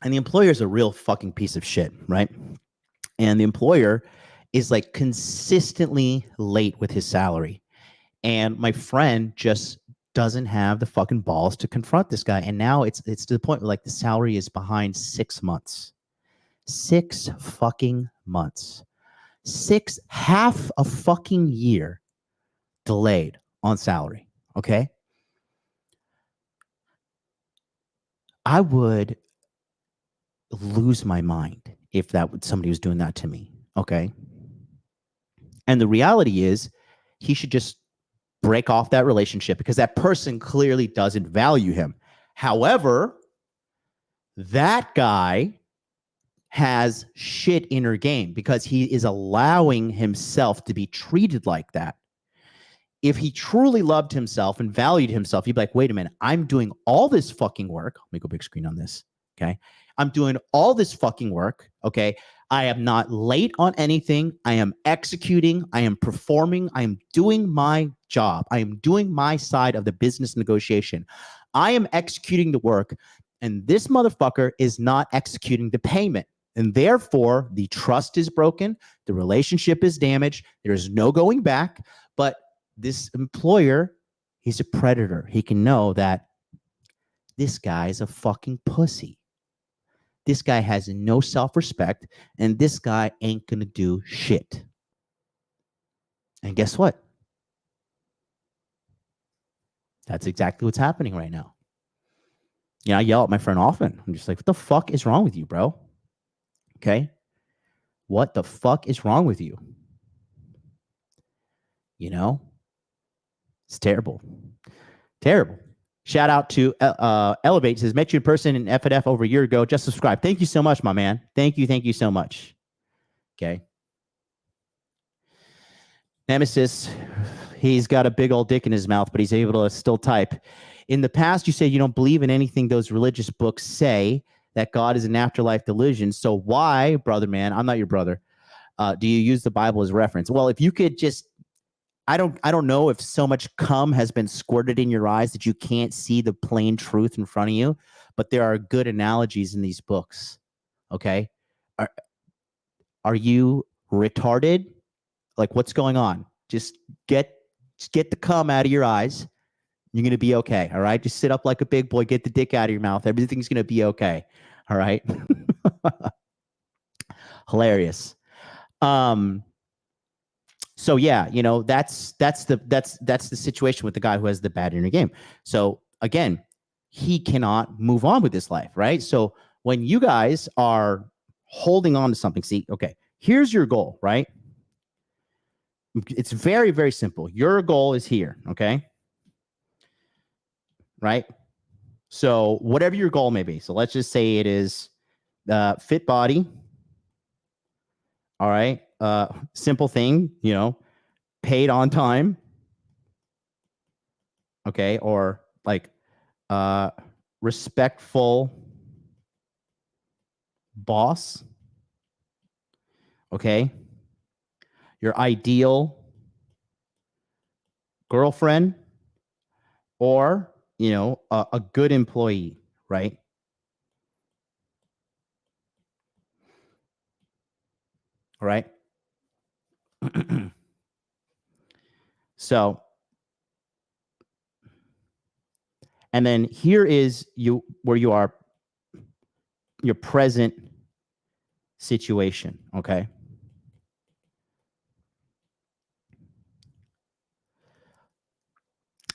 and the employer is a real fucking piece of shit. Right. And the employer is like consistently late with his salary. And my friend just doesn't have the fucking balls to confront this guy. And now it's to the point where like the salary is behind 6 months. 6 fucking months. Half a fucking year delayed on salary. Okay. I would lose my mind if somebody was doing that to me. Okay. And the reality is he should just break off that relationship, because that person clearly doesn't value him. However, that guy has shit inner game because he is allowing himself to be treated like that. If he truly loved himself and valued himself, he'd be like, wait a minute, I'm doing all this fucking work. Let me go big screen on this. Okay. I'm doing all this fucking work. Okay. I am not late on anything. I am executing. I am performing. I am doing my job. I am doing my side of the business negotiation. I am executing the work, and this motherfucker is not executing the payment. And therefore, the trust is broken. The relationship is damaged. There's no going back. But this employer, he's a predator. He can know that this guy's a fucking pussy. This guy has no self-respect, and this guy ain't going to do shit. And guess what? That's exactly what's happening right now. You know, I yell at my friend often. I'm just like, what the fuck is wrong with you, bro? Okay? What the fuck is wrong with you? You know? It's terrible. Terrible. Shout out to Elevate. Says, met you in person in F&F over a year ago. Just subscribe. Thank you so much, my man. Thank you so much. Okay. Nemesis, he's got a big old dick in his mouth, but he's able to still type. In the past, you said you don't believe in anything those religious books say, that God is an afterlife delusion. So why, brother man, I'm not your brother, do you use the Bible as reference? Well, if you could just, I don't know if so much cum has been squirted in your eyes that you can't see the plain truth in front of you, but there are good analogies in these books. Okay? Are you retarded? Like, what's going on? Just get the cum out of your eyes. You're going to be okay. All right? Just sit up like a big boy, get the dick out of your mouth. Everything's going to be okay. All right? Hilarious. So yeah, you know, that's the situation with the guy who has the bad inner game. So again, he cannot move on with his life, right? So when you guys are holding on to something, see, okay, here's your goal, right? It's very, very simple. Your goal is here, okay? Right? So whatever your goal may be. So let's just say it is fit body. All right. Simple thing, you know, paid on time. Okay. Or like respectful boss. Okay. Your ideal girlfriend, or, you know, a good employee, right? All right. So, and then here is where you are, your present situation. Okay.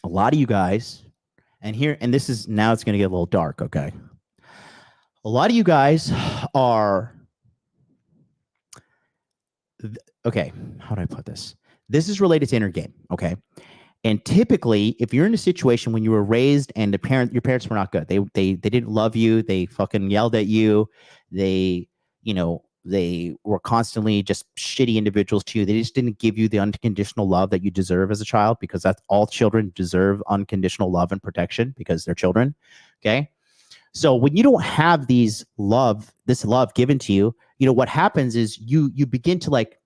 A lot of you guys, and this is, now it's going to get a little dark. Okay. A lot of you guys are, okay, how do I put this? This is related to inner game, okay? And typically, if you're in a situation when you were raised and your parents were not good, they didn't love you, they fucking yelled at you, they, you know, they were constantly just shitty individuals to you. They just didn't give you the unconditional love that you deserve as a child, because that's all children deserve, unconditional love and protection, because they're children, okay? So when you don't have this love given to you, you know, what happens is you begin to like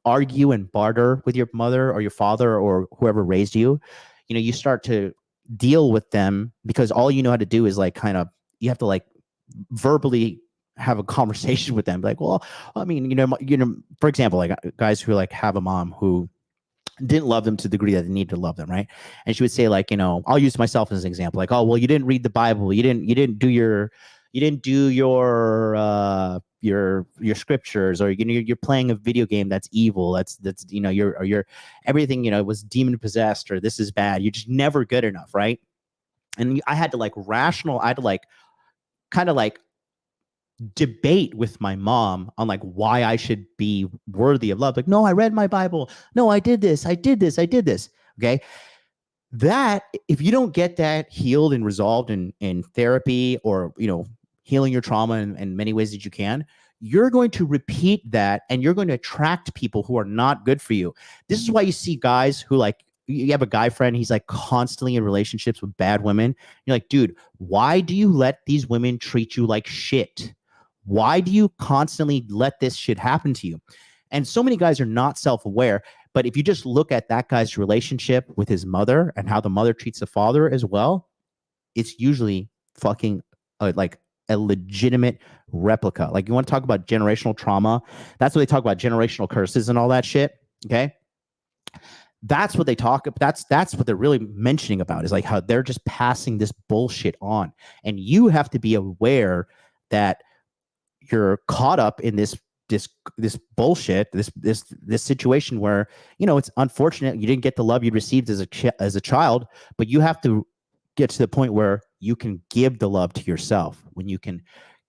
argue and barter with your mother or your father or whoever raised you. You know, you start to deal with them because all you know how to do is like kind of, you have to like verbally have a conversation with them. Like, well, I mean, you know, for example, like guys who like have a mom who didn't love them to the degree that they needed to love them, right? And she would say, like, you know, I'll use myself as an example, like, oh, well, you didn't read the Bible, you didn't do your scriptures, or you know, you're playing a video game that's evil, that's you know, you're everything, you know, was demon possessed, or this is bad, you're just never good enough, right? And I had to like kind of like debate with my mom on like why I should be worthy of love. Like, no, I read my Bible. No, I did this. Okay. That, if you don't get that healed and resolved in therapy, or, you know, healing your trauma in many ways that you can, you're going to repeat that, and you're going to attract people who are not good for you. This is why you see guys who, like, you have a guy friend, he's like constantly in relationships with bad women. You're like, dude, why do you let these women treat you like shit? Why do you constantly let this shit happen to you? And so many guys are not self-aware. But if you just look at that guy's relationship with his mother and how the mother treats the father as well, it's usually fucking like a legitimate replica. Like, you want to talk about generational trauma? That's what they talk about, generational curses and all that shit. Okay. That's what they talk about. That's what they're really mentioning about, is like how they're just passing this bullshit on. And you have to be aware that you're caught up in this bullshit, this situation where, you know, it's unfortunate you didn't get the love you received as a child, but you have to get to the point where you can give the love to yourself, when you can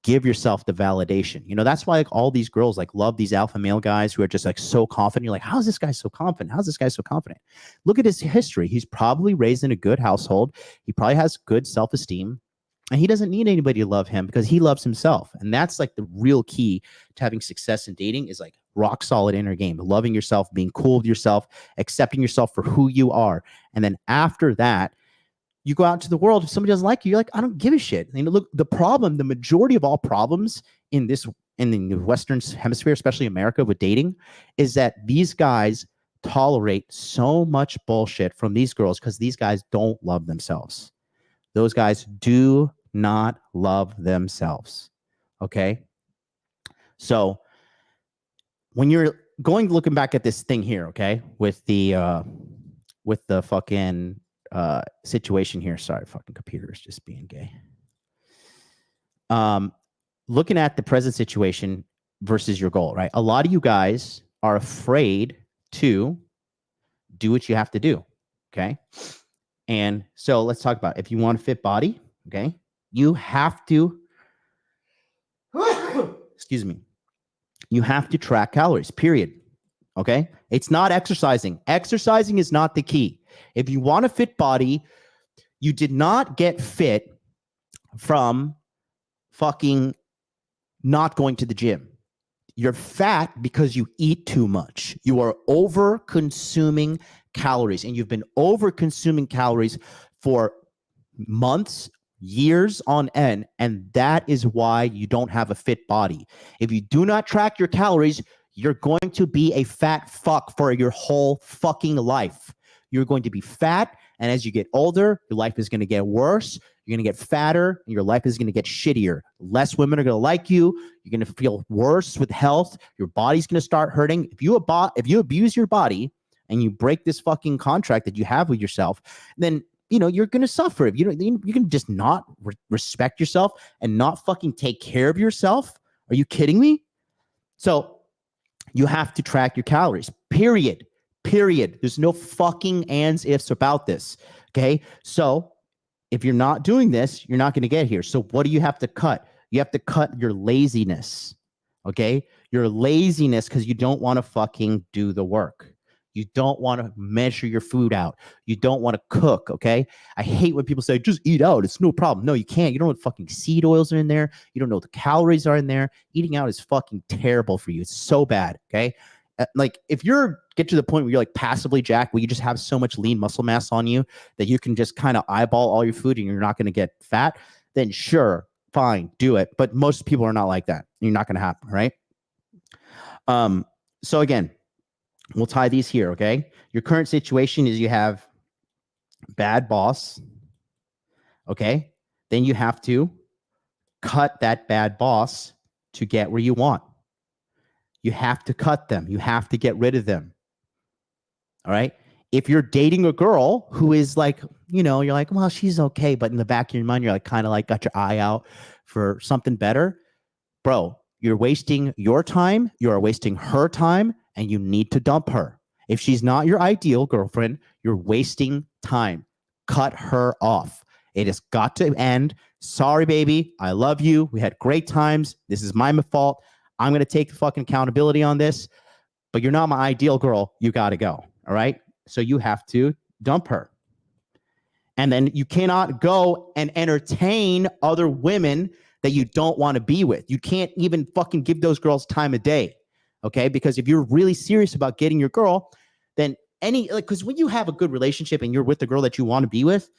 give yourself the validation. You know, that's why like all these girls like love these alpha male guys who are just like so confident. You're like, how's this guy so confident? How's this guy so confident? Look at his history. He's probably raised in a good household. He probably has good self-esteem. And he doesn't need anybody to love him because he loves himself. And that's like the real key to having success in dating is like rock solid inner game, loving yourself, being cool with yourself, accepting yourself for who you are. And then after that, you go out into the world. If somebody doesn't like you, you're like, I don't give a shit. You know, look, the majority of all problems in the Western hemisphere, especially America with dating, is that these guys tolerate so much bullshit from these girls because these guys don't love themselves. Those guys do not love themselves. Okay. So when you're looking back at this thing here, okay, with the fucking situation here. Sorry, fucking computer is just being gay. Looking at the present situation versus your goal, right? A lot of you guys are afraid to do what you have to do. Okay. And so let's talk about it. If you want a fit body, okay, you have to, excuse me, you have to track calories, period. Okay. It's not exercising. Exercising is not the key. If you want a fit body, you did not get fit from fucking not going to the gym. You're fat because you eat too much. You are over consuming calories, and you've been over consuming calories for months, years on end, and that is why you don't have a fit body. If you do not track your calories, you're going to be a fat fuck for your whole fucking life. You're going to be fat, and as you get older, your life is going to get worse. You're going to get fatter, and your life is going to get shittier. Less women are going to like you. You're going to feel worse with health. Your body's going to start hurting. If you abuse your body and you break this fucking contract that you have with yourself, then you know you're going to suffer. If you don't, you can just not respect yourself and not fucking take care of yourself. Are you kidding me? So you have to track your calories. Period. There's no fucking ands, ifs about this. Okay. So if you're not doing this, you're not going to get here. So what do you have to cut? You have to cut your laziness. Okay. Your laziness because you don't want to fucking do the work. You don't want to measure your food out. You don't want to cook. Okay. I hate when people say, just eat out. It's no problem. No, you can't. You don't know what fucking seed oils are in there. You don't know what the calories are in there. Eating out is fucking terrible for you. It's so bad. Okay. Like if you're get to the point where you're like passively jacked, where you just have so much lean muscle mass on you that you can just kind of eyeball all your food and you're not going to get fat, then sure, fine, do it. But most people are not like that. You're not going to happen, right? So again, we'll tie these here, okay? Your current situation is you have bad boss, okay? Then you have to cut that bad boss to get where you want. You have to cut them. You have to get rid of them. All right. If you're dating a girl who is like, you know, you're like, well, she's okay. But in the back of your mind, you're like kind of like got your eye out for something better. Bro, you're wasting your time. You're wasting her time and you need to dump her. If she's not your ideal girlfriend, you're wasting time. Cut her off. It has got to end. Sorry, baby. I love you. We had great times. This is my fault. I'm going to take the fucking accountability on this, but you're not my ideal girl. You got to go. All right. So you have to dump her. And then you cannot go and entertain other women that you don't want to be with. You can't even fucking give those girls time of day. Okay. Because if you're really serious about getting your girl, then because when you have a good relationship and you're with the girl that you want to be with,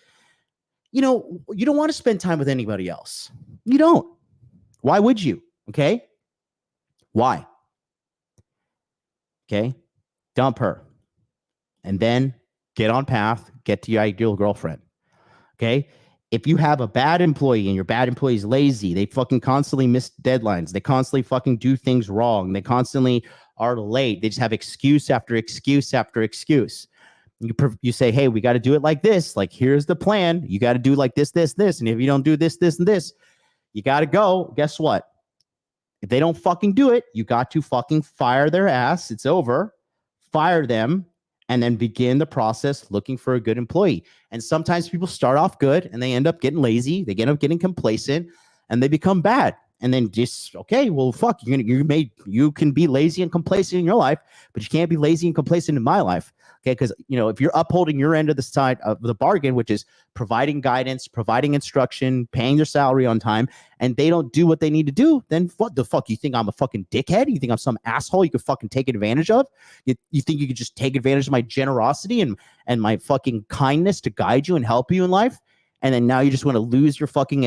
you know, you don't want to spend time with anybody else. You don't. Why would you? Okay. Why? Okay. Dump her. And then get on path, get to your ideal girlfriend. Okay. If you have a bad employee and your bad employee is lazy, they fucking constantly miss deadlines. They constantly fucking do things wrong. They constantly are late. They just have excuse after excuse after excuse. You say, hey, we got to do it like this. Like, here's the plan. You got to do like this, this, this. And if you don't do this, this, and this, you got to go. Guess what? If they don't fucking do it, you got to fucking fire their ass. It's over. Fire them and then begin the process looking for a good employee. And sometimes people start off good and they end up getting lazy. They end up getting complacent and they become bad. And then just, okay, well, fuck, you can be lazy and complacent in your life, but you can't be lazy and complacent in my life. Okay. Because, if you're upholding your end of the side of the bargain, which is providing guidance, providing instruction, paying their salary on time, and they don't do what they need to do, then what the fuck? You think I'm a fucking dickhead? You think I'm some asshole you could fucking take advantage of? You think you could just take advantage of my generosity and my fucking kindness to guide you and help you in life? And then now you just want to lose your fucking,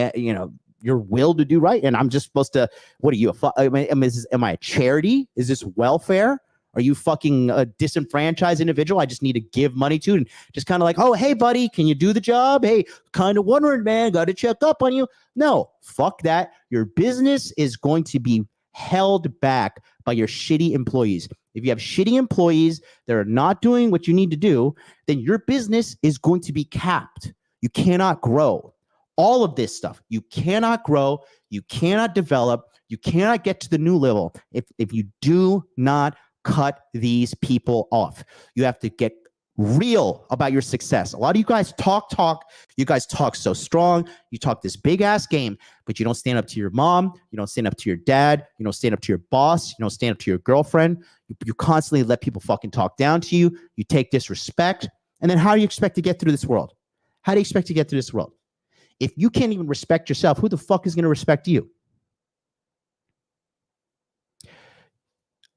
your will to do right, and I'm just supposed to, what are you, am I a charity? Is this welfare? Are you fucking a disenfranchised individual I just need to give money to, and just kind of like, oh, hey buddy, can you do the job? Hey, kind of wondering, man, got to check up on you. No, fuck that. Your business is going to be held back by your shitty employees. If you have shitty employees that are not doing what you need to do, then your business is going to be capped. You cannot grow. All of this stuff, you cannot grow, you cannot develop, you cannot get to the new level if you do not cut these people off. You have to get real about your success. A lot of you guys talk. You guys talk so strong. You talk this big ass game, but you don't stand up to your mom. You don't stand up to your dad. You don't stand up to your boss. You don't stand up to your girlfriend. You constantly let people fucking talk down to you. You take disrespect. And then how do you expect to get through this world? How do you expect to get through this world? If you can't even respect yourself, who the fuck is going to respect you?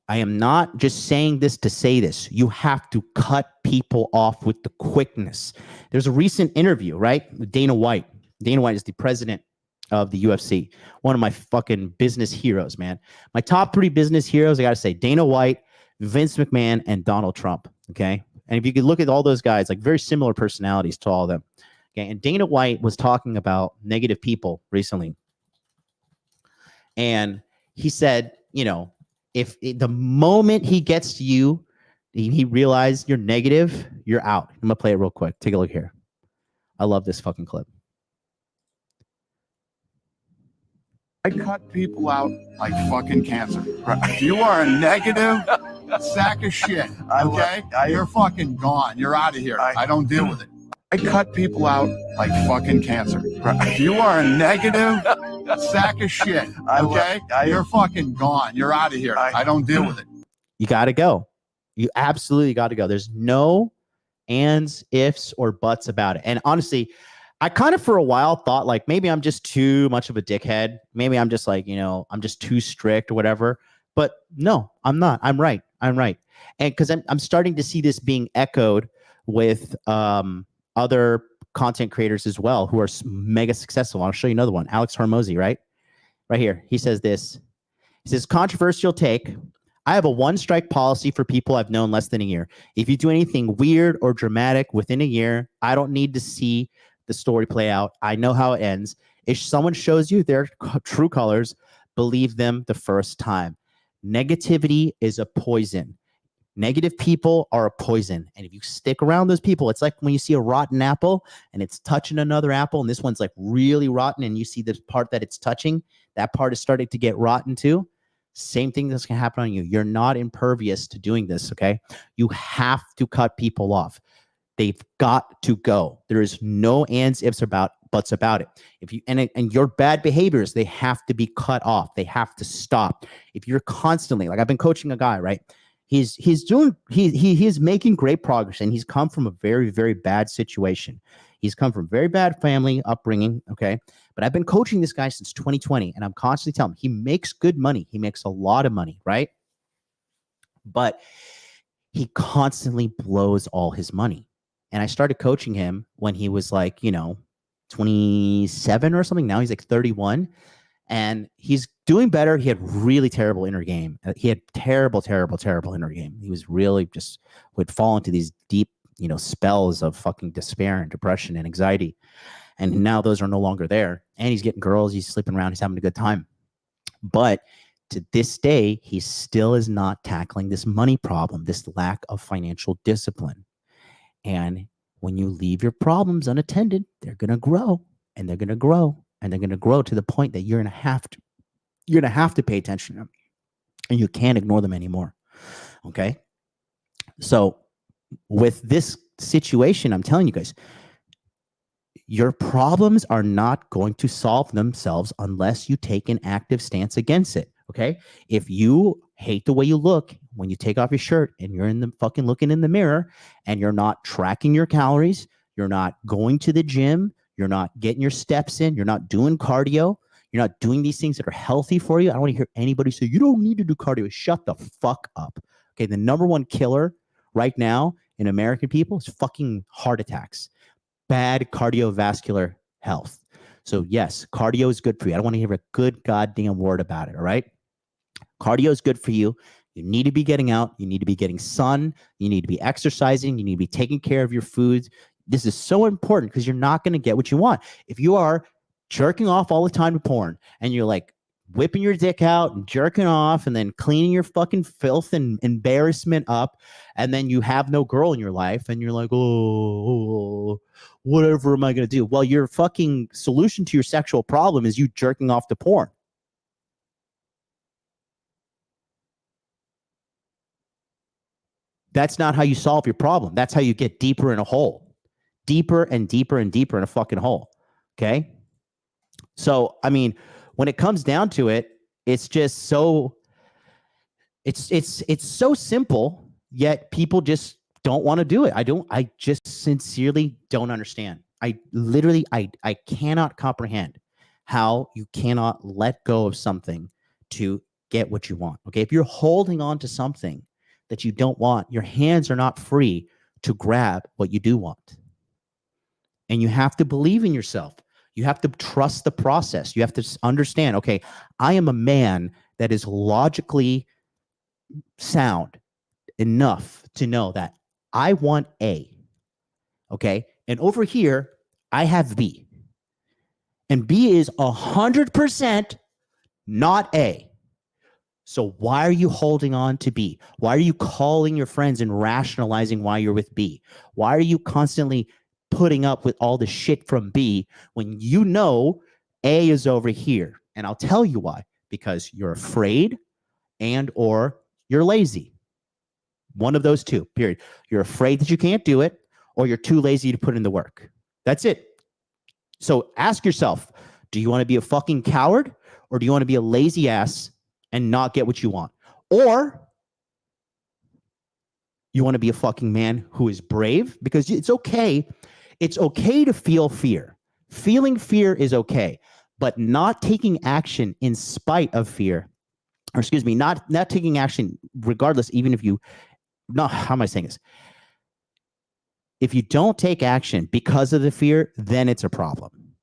I am not just saying this to say this. You have to cut people off with the quickness. There's a recent interview, right? With Dana White. Dana White is the president of the UFC. One of my fucking business heroes, man. My top 3 business heroes, I got to say, Dana White, Vince McMahon, and Donald Trump, okay? And if you could look at all those guys, like very similar personalities to all of them. Okay, and Dana White was talking about negative people recently. And he said, if the moment he gets to you, he realized you're negative, you're out. I'm going to play it real quick. Take a look here. I love this fucking clip. I cut people out like fucking cancer. You are a negative sack of shit, okay? You're fucking gone. You're out of here. I don't deal with it. I cut people out like fucking cancer. You are a negative sack of shit, okay? You're fucking gone. You're out of here. I don't deal with it. You got to go. You absolutely got to go. There's no ands, ifs, or buts about it. And honestly, I kind of for a while thought like maybe I'm just too much of a dickhead. Maybe I'm just like, I'm just too strict or whatever. But no, I'm not. I'm right. And because I'm starting to see this being echoed with other content creators as well who are mega successful. I'll show you another one. Alex Hormozy, right here. He says this. He says, controversial take. I have a 1-strike policy for people I've known less than a year. If you do anything weird or dramatic within a year, I don't need to see the story play out. I know how it ends. If someone shows you their true colors, believe them the first time. Negativity is a poison. Negative people are a poison. And if you stick around those people, it's like when you see a rotten apple and it's touching another apple and this one's like really rotten and you see the part that it's touching, that part is starting to get rotten too. Same thing that's going to happen on you. You're not impervious to doing this, okay? You have to cut people off. They've got to go. There is no ands, ifs, buts about it. If you and your bad behaviors, they have to be cut off. They have to stop. If you're constantly, like I've been coaching a guy, right? He's making great progress, and he's come from a very, very bad situation. He's come from very bad family upbringing, okay? But I've been coaching this guy since 2020, and I'm constantly telling him he makes good money. He makes a lot of money, right? But he constantly blows all his money. And I started coaching him when he was like, 27 or something. Now he's like 31. And he's doing better. He had really terrible inner game. He had terrible inner game. He was really just would fall into these deep, spells of fucking despair and depression and anxiety. And now those are no longer there. And he's getting girls. He's sleeping around. He's having a good time. But to this day, he still is not tackling this money problem, this lack of financial discipline. And when you leave your problems unattended, they're going to grow and they're going to grow. And they're going to grow to the point that you're going to have to pay attention to them, and you can't ignore them anymore. Okay. So with this situation, I'm telling you guys, Your problems are not going to solve themselves unless you take an active stance against it. Okay. If you hate the way you look when you take off your shirt and you're in the fucking looking in the mirror and you're not tracking your calories, you're not going to the gym, you're not getting your steps in, you're not doing cardio, you're not doing these things that are healthy for you. I don't want to hear anybody say, you don't need to do cardio. Shut the fuck up. Okay. The number one killer right now in American people is fucking heart attacks, bad cardiovascular health. So yes, cardio is good for you. I don't want to hear a good goddamn word about it. All right. Cardio is good for you. You need to be getting out. You need to be getting sun. You need to be exercising. You need to be taking care of your foods. This is so important because you're not going to get what you want. If you are jerking off all the time to porn and you're like whipping your dick out and jerking off and then cleaning your fucking filth and embarrassment up, and then you have no girl in your life and you're like, oh, whatever am I going to do? Well, your fucking solution to your sexual problem is you jerking off to porn. That's not how you solve your problem. That's how you get deeper in a hole. Deeper and deeper and deeper in a fucking hole. Okay? So, I mean, when it comes down to it, it's just so it's so simple, yet people just don't want to do it. I just sincerely don't understand. I cannot comprehend how you cannot let go of something to get what you want. Okay? If you're holding on to something that you don't want, your hands are not free to grab what you do want. And you have to believe in yourself. You have to trust the process. You have to understand, okay, I am a man that is logically sound enough to know that I want A, okay? And over here, I have B. And B is 100% not A. So why are you holding on to B? Why are you calling your friends and rationalizing why you're with B? Why are you constantly putting up with all the shit from B when you know A is over here? And I'll tell you why. Because you're afraid and or you're lazy. One of those two, period. You're afraid that you can't do it, or you're too lazy to put in the work. That's it. So ask yourself, do you want to be a fucking coward, or do you want to be a lazy ass and not get what you want? Or you want to be a fucking man who is brave? Because it's okay. It's okay to feel fear. Feeling fear is okay, but not taking action in spite of fear, or excuse me, not taking action regardless, even if you, no, how am I saying this? If you don't take action because of the fear, then it's a problem.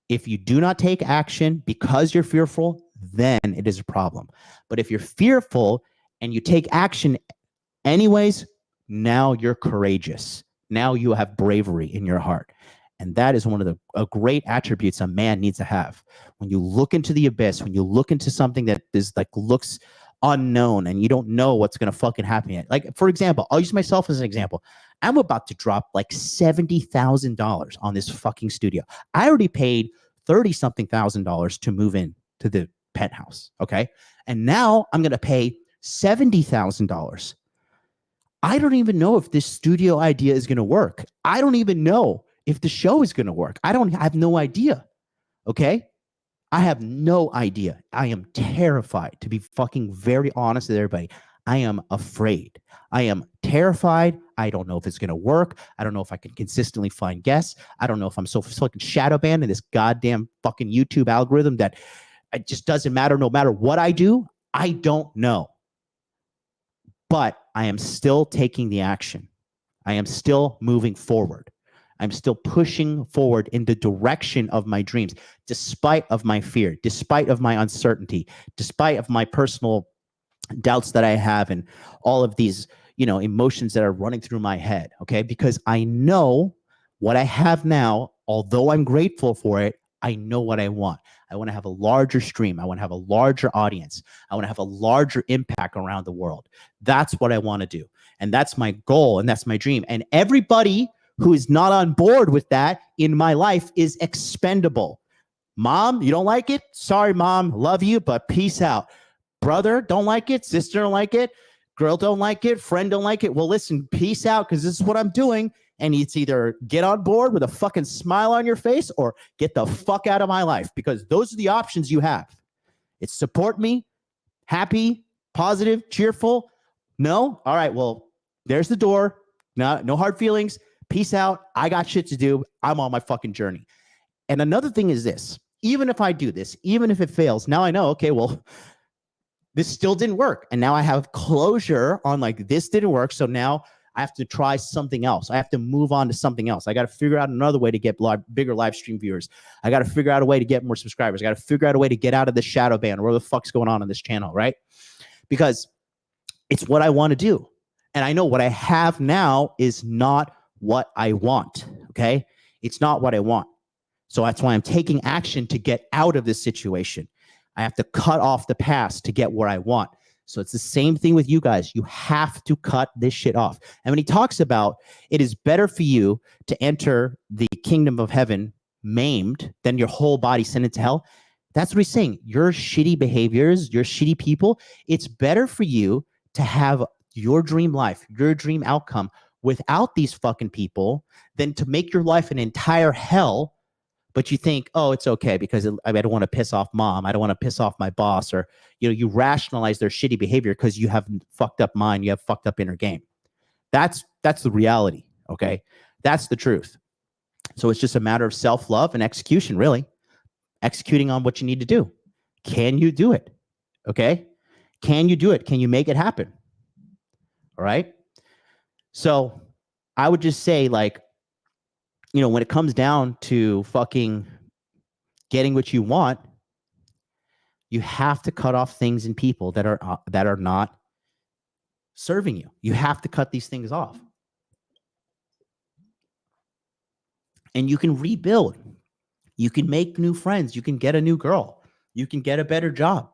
If you do not take action because you're fearful, then it is a problem. But if you're fearful and you take action anyways, now you're courageous. Now you have bravery in your heart. And that is one of the great attributes a man needs to have. When you look into the abyss, when you look into something that is like looks unknown and you don't know what's going to fucking happen yet. Like, for example, I'll use myself as an example. I'm about to drop like $70,000 on this fucking studio. I already paid $30-something thousand to move in to the penthouse. Okay. And now I'm going to pay $70,000. I don't even know if this studio idea is going to work. I don't even know if the show is going to work. I have no idea. Okay. I have no idea. I am terrified, to be fucking very honest with everybody. I am afraid. I am terrified. I don't know if it's going to work. I don't know if I can consistently find guests. I don't know if I'm so fucking shadow banned in this goddamn fucking YouTube algorithm that it just doesn't matter no matter what I do. I don't know. But I am still taking the action. I am still moving forward. I'm still pushing forward in the direction of my dreams, despite of my fear, despite of my uncertainty, despite of my personal doubts that I have and all of these, emotions that are running through my head. Okay. Because I know what I have now, although I'm grateful for it, I know what I want. I want to have a larger stream. I want to have a larger audience. I want to have a larger impact around the world. That's what I want to do. And that's my goal. And that's my dream. And everybody who is not on board with that in my life is expendable. Mom, you don't like it? Sorry, Mom. Love you, but peace out. Brother, don't like it. Sister, don't like it. Girl, don't like it. Friend, don't like it. Well, listen, peace out, because this is what I'm doing. And it's either get on board with a fucking smile on your face or get the fuck out of my life, because those are the options you have. It's support me, happy, positive, cheerful. No? All right, well, there's the door. No hard feelings. Peace out. I got shit to do. I'm on my fucking journey. And another thing is this. Even if I do this, even if it fails, now I know, okay, well, this still didn't work. And now I have closure on like, this didn't work. So now I have to try something else. I have to move on to something else. I got to figure out another way to get bigger live stream viewers. I got to figure out a way to get more subscribers. I got to figure out a way to get out of the shadow ban, or what the fuck's going on this channel, right? Because it's what I want to do. And I know what I have now is not what I want, okay? It's not what I want. So that's why I'm taking action to get out of this situation. I have to cut off the past to get where I want. So it's the same thing with you guys. You have to cut this shit off. And when he talks about it is better for you to enter the kingdom of heaven maimed than your whole body sent into hell, that's what he's saying. Your shitty behaviors, your shitty people, it's better for you to have your dream life, your dream outcome without these fucking people than to make your life an entire hell. But you think, oh, it's okay because I don't want to piss off mom. I don't want to piss off my boss. Or, you rationalize their shitty behavior because you have fucked up mind. You have fucked up inner game. That's the reality, okay? That's the truth. So it's just a matter of self-love and execution, really. Executing on what you need to do. Can you do it? Okay? Can you do it? Can you make it happen? All right? So I would just say, like, when it comes down to fucking getting what you want, you have to cut off things and people that are not serving you. You have to cut these things off. And you can rebuild. You can make new friends. You can get a new girl. You can get a better job.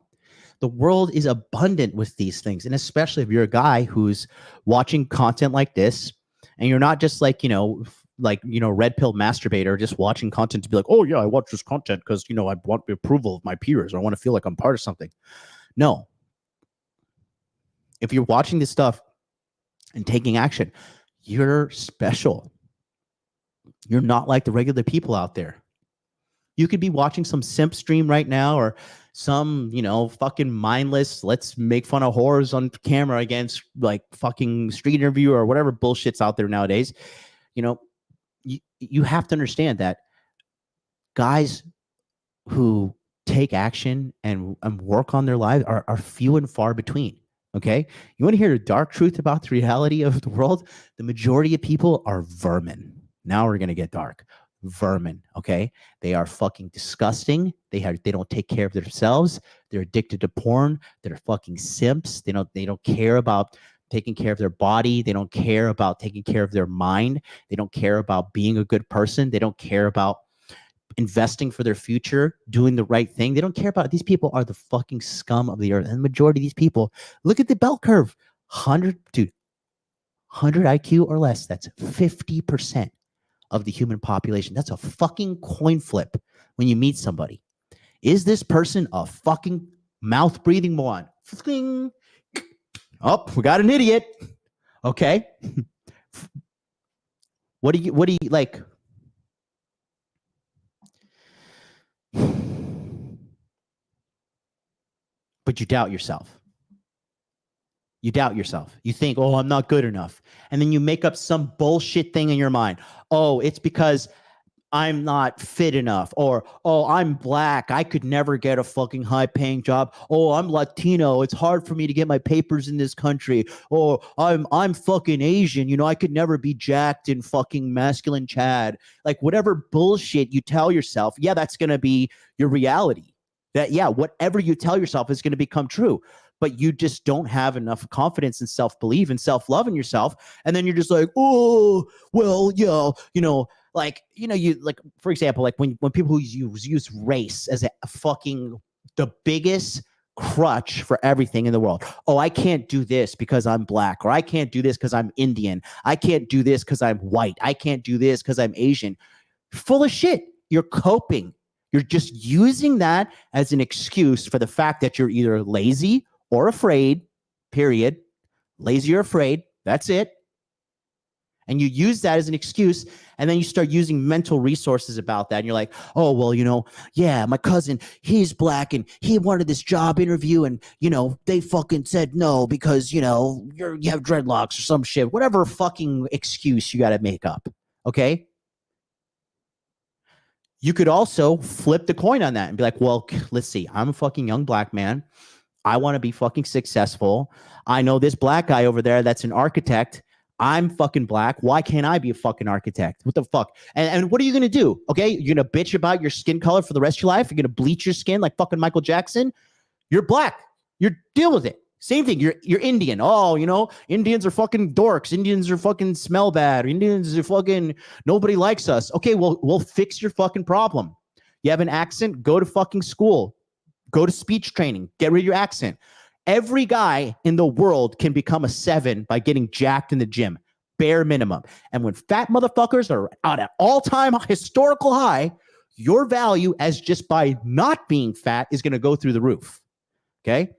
The world is abundant with these things. And especially if you're a guy who's watching content like this, and you're not just like, red pill masturbator, just watching content to be like, oh yeah, I watch this content because, I want the approval of my peers, or I want to feel like I'm part of something. No. If you're watching this stuff and taking action, you're special. You're not like the regular people out there. You could be watching some simp stream right now, or some, fucking mindless, let's make fun of whores on camera against like fucking street interview or whatever bullshit's out there nowadays. You have to understand that guys who take action and work on their lives are few and far between. Okay. You want to hear the dark truth about the reality of the world? The majority of people are vermin. Now we're going to get dark. Vermin. Okay. They are fucking disgusting. They don't take care of themselves. They're addicted to porn. They're fucking simps. They don't care about taking care of their body. They don't care about taking care of their mind. They don't care about being a good person. They don't care about investing for their future, doing the right thing. They don't care about it. These people are the fucking scum of the earth. And the majority of these people, look at the bell curve. 100 IQ or less. That's 50% of the human population. That's a fucking coin flip when you meet somebody. Is this person a fucking mouth-breathing moron? Oh, we got an idiot. Okay. What do you like? But you doubt yourself. You doubt yourself. You think, oh, I'm not good enough. And then you make up some bullshit thing in your mind. Oh, it's because I'm not fit enough. Or, oh, I'm black. I could never get a fucking high paying job. Oh, I'm Latino. It's hard for me to get my papers in this country. Or I'm fucking Asian. I could never be jacked in fucking masculine Chad. Like whatever bullshit you tell yourself, yeah, that's going to be your reality. That, yeah, whatever you tell yourself is going to become true. But you just don't have enough confidence and self-belief and self-love in yourself. And then you're just like, oh, well, yeah, you like, for example, like when people use race as a fucking the biggest crutch for everything in the world. Oh, I can't do this because I'm black, or I can't do this because I'm Indian. I can't do this because I'm white. I can't do this because I'm Asian. Full of shit. You're coping. You're just using that as an excuse for the fact that you're either lazy or afraid, period. Lazy or afraid. That's it. And you use that as an excuse, and then you start using mental resources about that. And you're like, oh, well, yeah, my cousin, he's black and he wanted this job interview and, they fucking said no because, you have dreadlocks or some shit, whatever fucking excuse you got to make up. Okay. You could also flip the coin on that and be like, well, let's see, I'm a fucking young black man. I want to be fucking successful. I know this black guy over there that's an architect. I'm fucking black. Why can't I be a fucking architect? What the fuck? And what are you going to do? Okay. You're going to bitch about your skin color for the rest of your life. You're going to bleach your skin like fucking Michael Jackson. You're black. You're deal with it. Same thing. You're Indian. Oh, Indians are fucking dorks. Indians are fucking smell bad. Indians are fucking, nobody likes us. Okay. Well, we'll fix your fucking problem. You have an accent, go to fucking school, go to speech training, get rid of your accent. Every guy in the world can become a 7 by getting jacked in the gym, bare minimum. And when fat motherfuckers are at an all-time historical high, your value as just by not being fat is going to go through the roof. Okay?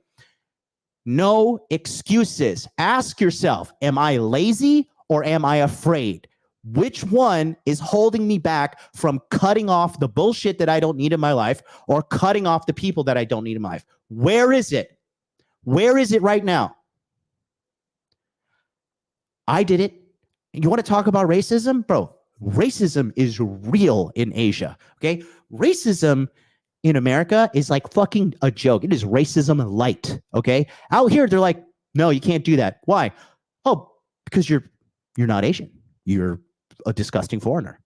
No excuses. Ask yourself, am I lazy or am I afraid? Which one is holding me back from cutting off the bullshit that I don't need in my life or cutting off the people that I don't need in my life? Where is it? Where is it right now? I did it. You want to talk about racism? Bro, racism is real in Asia, okay? Racism in America is like fucking a joke. It is racism light, okay? Out here, they're like, no, you can't do that. Why? Oh, because you're not Asian. You're a disgusting foreigner.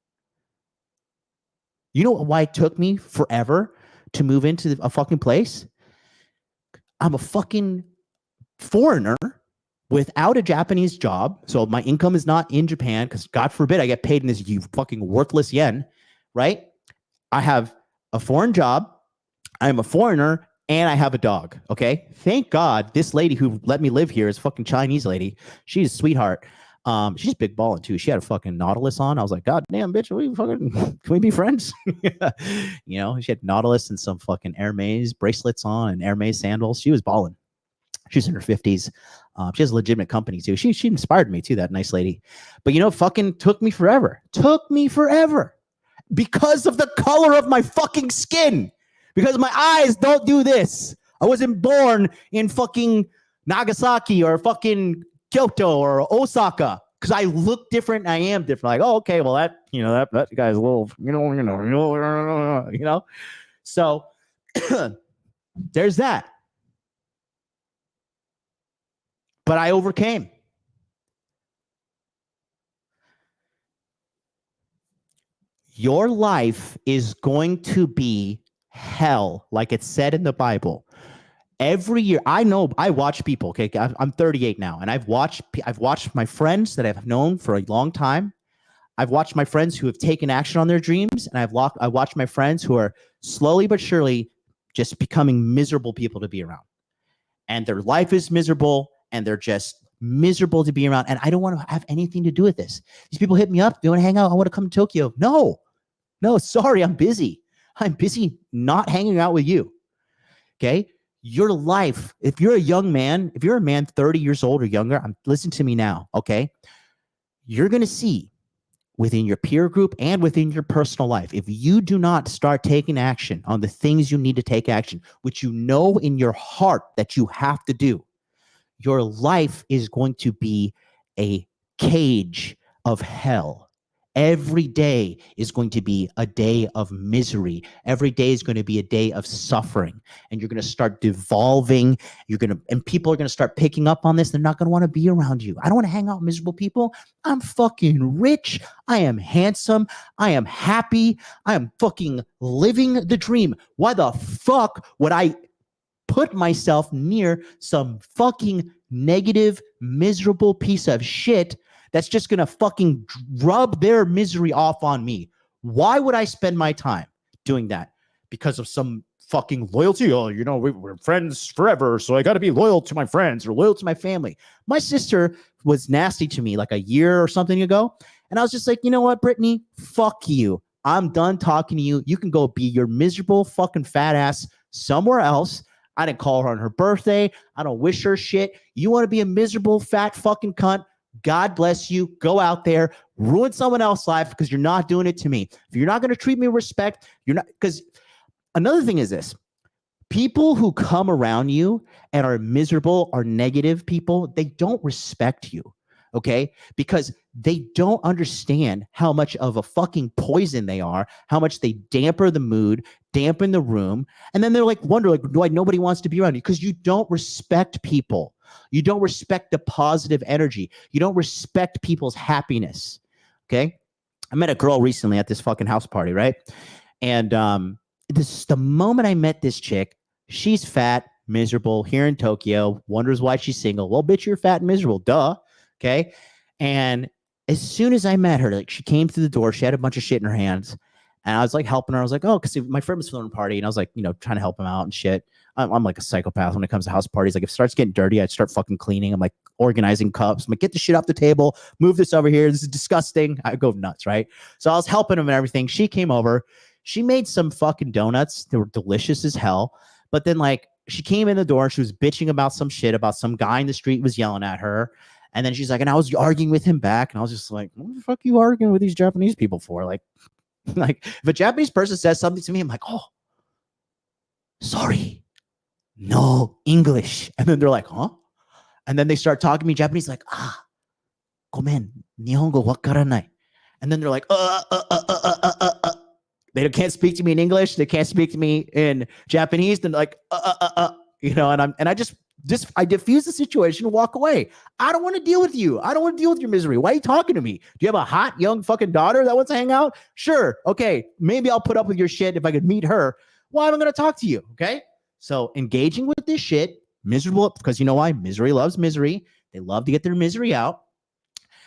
You know why it took me forever to move into a fucking place? I'm a fucking foreigner without a Japanese job. So my income is not in Japan because God forbid I get paid in this fucking worthless yen, right? I have a foreign job. I'm a foreigner and I have a dog. Okay. Thank God this lady who let me live here is a fucking Chinese lady. She's a sweetheart. She's big balling too. She had a fucking Nautilus on. I was like, God damn, bitch, can we be friends? She had Nautilus and some fucking Hermes bracelets on and Hermes sandals. She was balling. She's in her 50s. She has a legitimate company too. She inspired me too, that nice lady. But fucking took me forever. Because of the color of my fucking skin. Because my eyes don't do this. I wasn't born in fucking Nagasaki or fucking Kyoto or Osaka because I look different and I am different. Like, oh, okay, well that guy's a little, So there's that. But I overcame. Your life is going to be hell, like it's said in the Bible. Every year, I watch people. Okay, I'm 38 now, and I've watched my friends that I've known for a long time. I've watched my friends who have taken action on their dreams, and I watched my friends who are slowly but surely just becoming miserable people to be around. And their life is miserable, and they're just miserable to be around. And I don't want to have anything to do with this. These people hit me up. They want to hang out. I want to come to Tokyo. No, sorry, I'm busy. I'm busy not hanging out with you. Okay. Your life, if you're a young man, if you're a man 30 years old or younger, listen to me now, okay? You're going to see within your peer group and within your personal life, if you do not start taking action on the things you need to take action, which you know in your heart that you have to do, your life is going to be a cage of hell. Every day is going to be a day of misery. Every day is going to be a day of suffering. And you're going to start devolving. And people are going to start picking up on this. They're not going to want to be around you. I don't want to hang out with miserable people. I'm fucking rich. I am handsome. I am happy. I am fucking living the dream. Why the fuck would I put myself near some fucking negative, miserable piece of shit that's just going to fucking rub their misery off on me? Why would I spend my time doing that? Because of some fucking loyalty? Oh, we're friends forever, so I got to be loyal to my friends or loyal to my family. My sister was nasty to me like a year or something ago, and I was just like, you know what, Brittany? Fuck you. I'm done talking to you. You can go be your miserable fucking fat ass somewhere else. I didn't call her on her birthday. I don't wish her shit. You want to be a miserable fat fucking cunt? God bless you. Go out there, ruin someone else's life because you're not doing it to me. If you're not going to treat me with respect, you're not. Because another thing is this. People who come around you and are miserable, are negative people, they don't respect you, okay? Because they don't understand how much of a fucking poison they are, how much they dampen the mood, dampen the room, and then they're like, wonder, like, why nobody wants to be around you? Because you don't respect people. You don't respect the positive energy. You don't respect people's happiness, okay? I met a girl recently at this fucking house party, right? And the moment I met this chick, she's fat, miserable, here in Tokyo, wonders why she's single. Well, bitch, you're fat and miserable, duh. Okay. And as soon as I met her, like she came through the door, she had a bunch of shit in her hands. And I was like helping her. I was like, oh, because my friend was throwing a party, and I was like, trying to help him out and shit. I'm like a psychopath when it comes to house parties. Like if it starts getting dirty, I'd start fucking cleaning. I'm like organizing cups. I'm like, get the shit off the table, move this over here. This is disgusting. I go nuts, right? So I was helping him and everything. She came over. She made some fucking donuts. They were delicious as hell. But then like she came in the door and she was bitching about some shit about some guy in the street was yelling at her. And then she's like, and I was arguing with him back. And I was just like, what the fuck are you arguing with these Japanese people for? Like if a Japanese person says something to me, I'm like, oh, sorry, no English. And then they're like, huh? And then they start talking to me Japanese, like, gomen, nihongo wakaranai. And then they're like, They can't speak to me in English. They can't speak to me in Japanese. Then like, and I diffuse the situation and walk away. I don't want to deal with you. I don't want to deal with your misery. Why are you talking to me? Do you have a hot young fucking daughter that wants to hang out? Sure. Okay. Maybe I'll put up with your shit if I could meet her. Well, I'm going to talk to you. Okay. So engaging with this shit, miserable, because you know why? Misery loves misery. They love to get their misery out.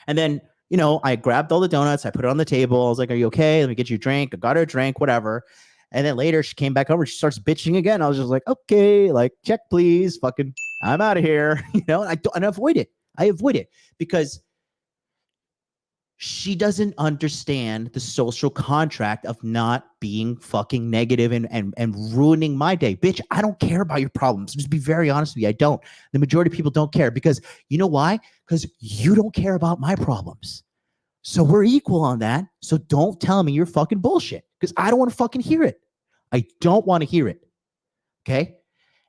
And then, I grabbed all the donuts. I put it on the table. I was like, are you okay? Let me get you a drink. I got her a drink, whatever. And then later she came back over. She starts bitching again. I was just like, okay, like check, please. Fucking, I'm out of here. And I avoid it. I avoid it because she doesn't understand the social contract of not being fucking negative and ruining my day. Bitch, I don't care about your problems. Just be very honest with you. I don't. The majority of people don't care because you know why? Because you don't care about my problems. So we're equal on that. So don't tell me you're fucking bullshit because I don't want to fucking hear it. I don't want to hear it. Okay?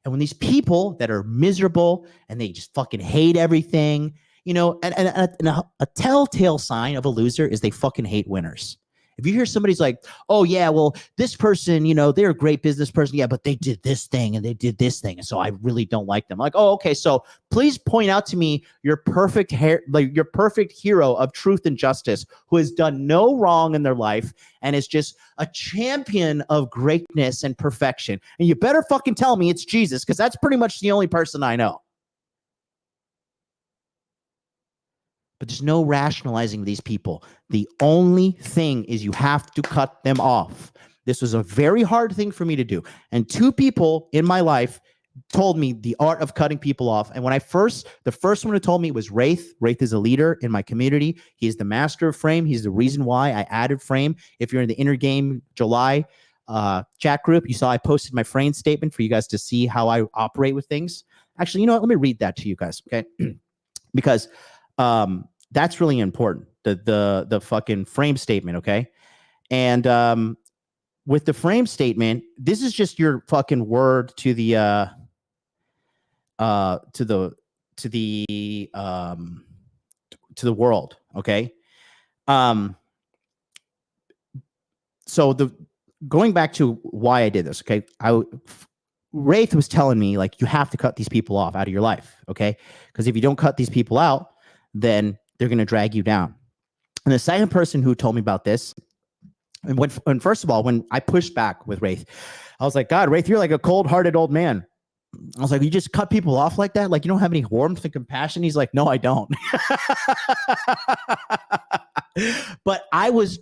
And when these people that are miserable and they just fucking hate everything, and a telltale sign of a loser is they fucking hate winners. If you hear somebody's like, oh yeah, well, this person, they're a great business person. Yeah, but they did this thing and they did this thing. And so I really don't like them. Like, oh, okay. So please point out to me your perfect your perfect hero of truth and justice who has done no wrong in their life and is just a champion of greatness and perfection. And you better fucking tell me it's Jesus, because that's pretty much the only person I know. But there's no rationalizing these people. The only thing is you have to cut them off. This was a very hard thing for me to do. And two people in my life told me the art of cutting people off. And when the first one who told me was Wraith. Wraith is a leader in my community. He's the master of Frame. He's the reason why I added Frame. If you're in the Inner Game July chat group, you saw I posted my Frame statement for you guys to see how I operate with things. Actually, you know what? Let me read that to you guys, okay? Because that's really important. The fucking Frame statement, okay? And with the Frame statement, this is just your fucking word to the world, okay? So going back to why I did this, okay? Wraith was telling me, like, you have to cut these people off out of your life, okay? Because if you don't cut these people out, then they're going to drag you down. And the second person who told me about this, and first of all, when I pushed back with Wraith, I was like, God, Wraith, you're like a cold-hearted old man. I was like, you just cut people off like that? Like, you don't have any warmth and compassion? He's like, no, I don't. But I was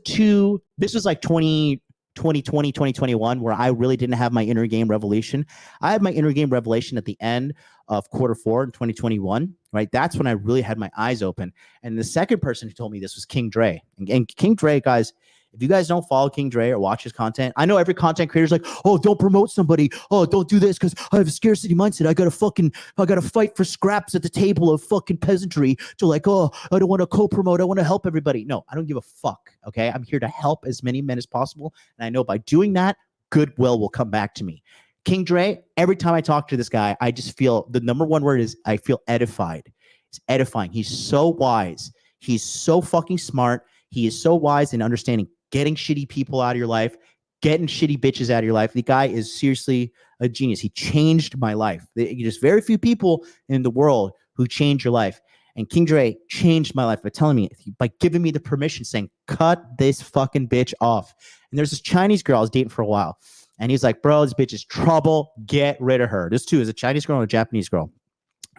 this was like 2020, 2021, where I really didn't have my inner game revelation. I had my inner game revelation at the end of Q4 in 2021, right? That's when I really had my eyes open. And the second person who told me this was King Dre. And King Dre, guys, If you guys don't follow King Dre or watch his content, I know every content creator is like, oh, don't promote somebody. Oh, don't do this because I have a scarcity mindset. I gotta fight for scraps at the table of fucking peasantry to like, oh, I don't want to co-promote. I want to help everybody. No, I don't give a fuck. Okay. I'm here to help as many men as possible. And I know by doing that, goodwill will come back to me. King Dre, every time I talk to this guy, I just feel the number one word is I feel edified. It's edifying. He's so wise. He's so fucking smart. He is so wise in understanding getting shitty people out of your life, getting shitty bitches out of your life. The guy is seriously a genius. He changed my life. There's very few people in the world who change your life. And King Dre changed my life by telling me, by giving me the permission, saying, cut this fucking bitch off. And there's this Chinese girl I was dating for a while. And he's like, bro, this bitch is trouble. Get rid of her. This too is a Chinese girl and a Japanese girl.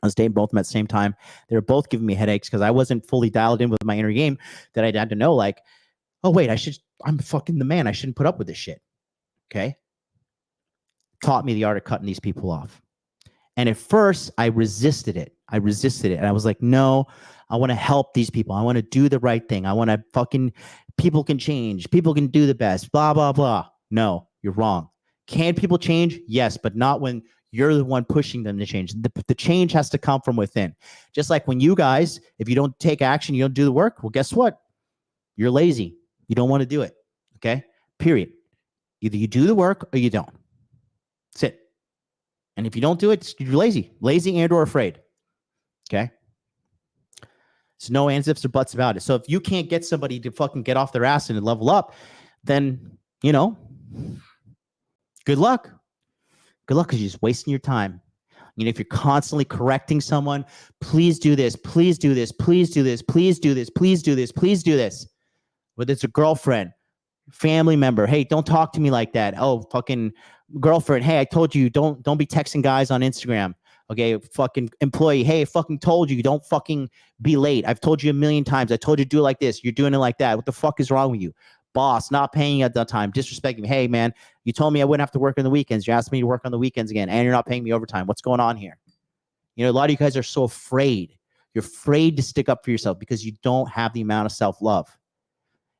I was dating both of them at the same time. They were both giving me headaches because I wasn't fully dialed in with my inner game that I had to know, like, oh, wait, I'm fucking the man. I shouldn't put up with this shit. Okay. Taught me the art of cutting these people off. And at first I resisted it. And I was like, no, I want to help these people. I want to do the right thing. I want to people can change. People can do the best, blah, blah, blah. No, you're wrong. Can people change? Yes, but not when you're the one pushing them to change. The change has to come from within. Just like when you guys, if you don't take action, you don't do the work, well, guess what? You're lazy. You don't want to do it. Okay? Period. Either you do the work or you don't. That's it. And if you don't do it, you're lazy and or afraid. Okay? So no ands, ifs, or buts about it. So if you can't get somebody to fucking get off their ass and level up, then, good luck. Good luck because you're just wasting your time. If you're constantly correcting someone, please do this, please do this, please do this, please do this, please do this, please do this. Whether it's a girlfriend, family member, hey, don't talk to me like that. Oh, fucking girlfriend, hey, I told you don't be texting guys on Instagram. Okay, fucking employee, hey, I fucking told you don't fucking be late. I've told you a million times. I told you to do it like this. You're doing it like that. What the fuck is wrong with you? Boss, not paying you at that time, disrespecting me. Hey, man, you told me I wouldn't have to work on the weekends. You asked me to work on the weekends again, and you're not paying me overtime. What's going on here? A lot of you guys are so afraid. You're afraid to stick up for yourself because you don't have the amount of self-love.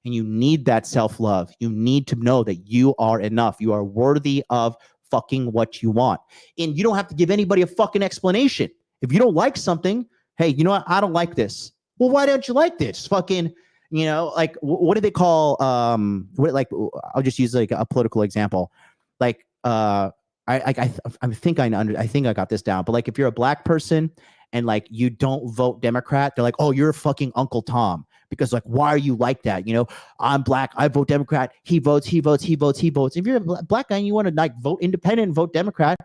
And you need that self-love. You need to know that you are enough. You are worthy of fucking what you want. And you don't have to give anybody a fucking explanation. If you don't like something, hey, you know what? I don't like this. Well, why don't you like this? Fucking, like what do they call I'll just use like a political example. Like I think I got this down, but like if you're a black person and like you don't vote Democrat, they're like, oh, you're fucking Uncle Tom. Because like, why are you like that? I'm black. I vote Democrat. He votes. If you're a black guy and you want to like vote independent and vote Democrat,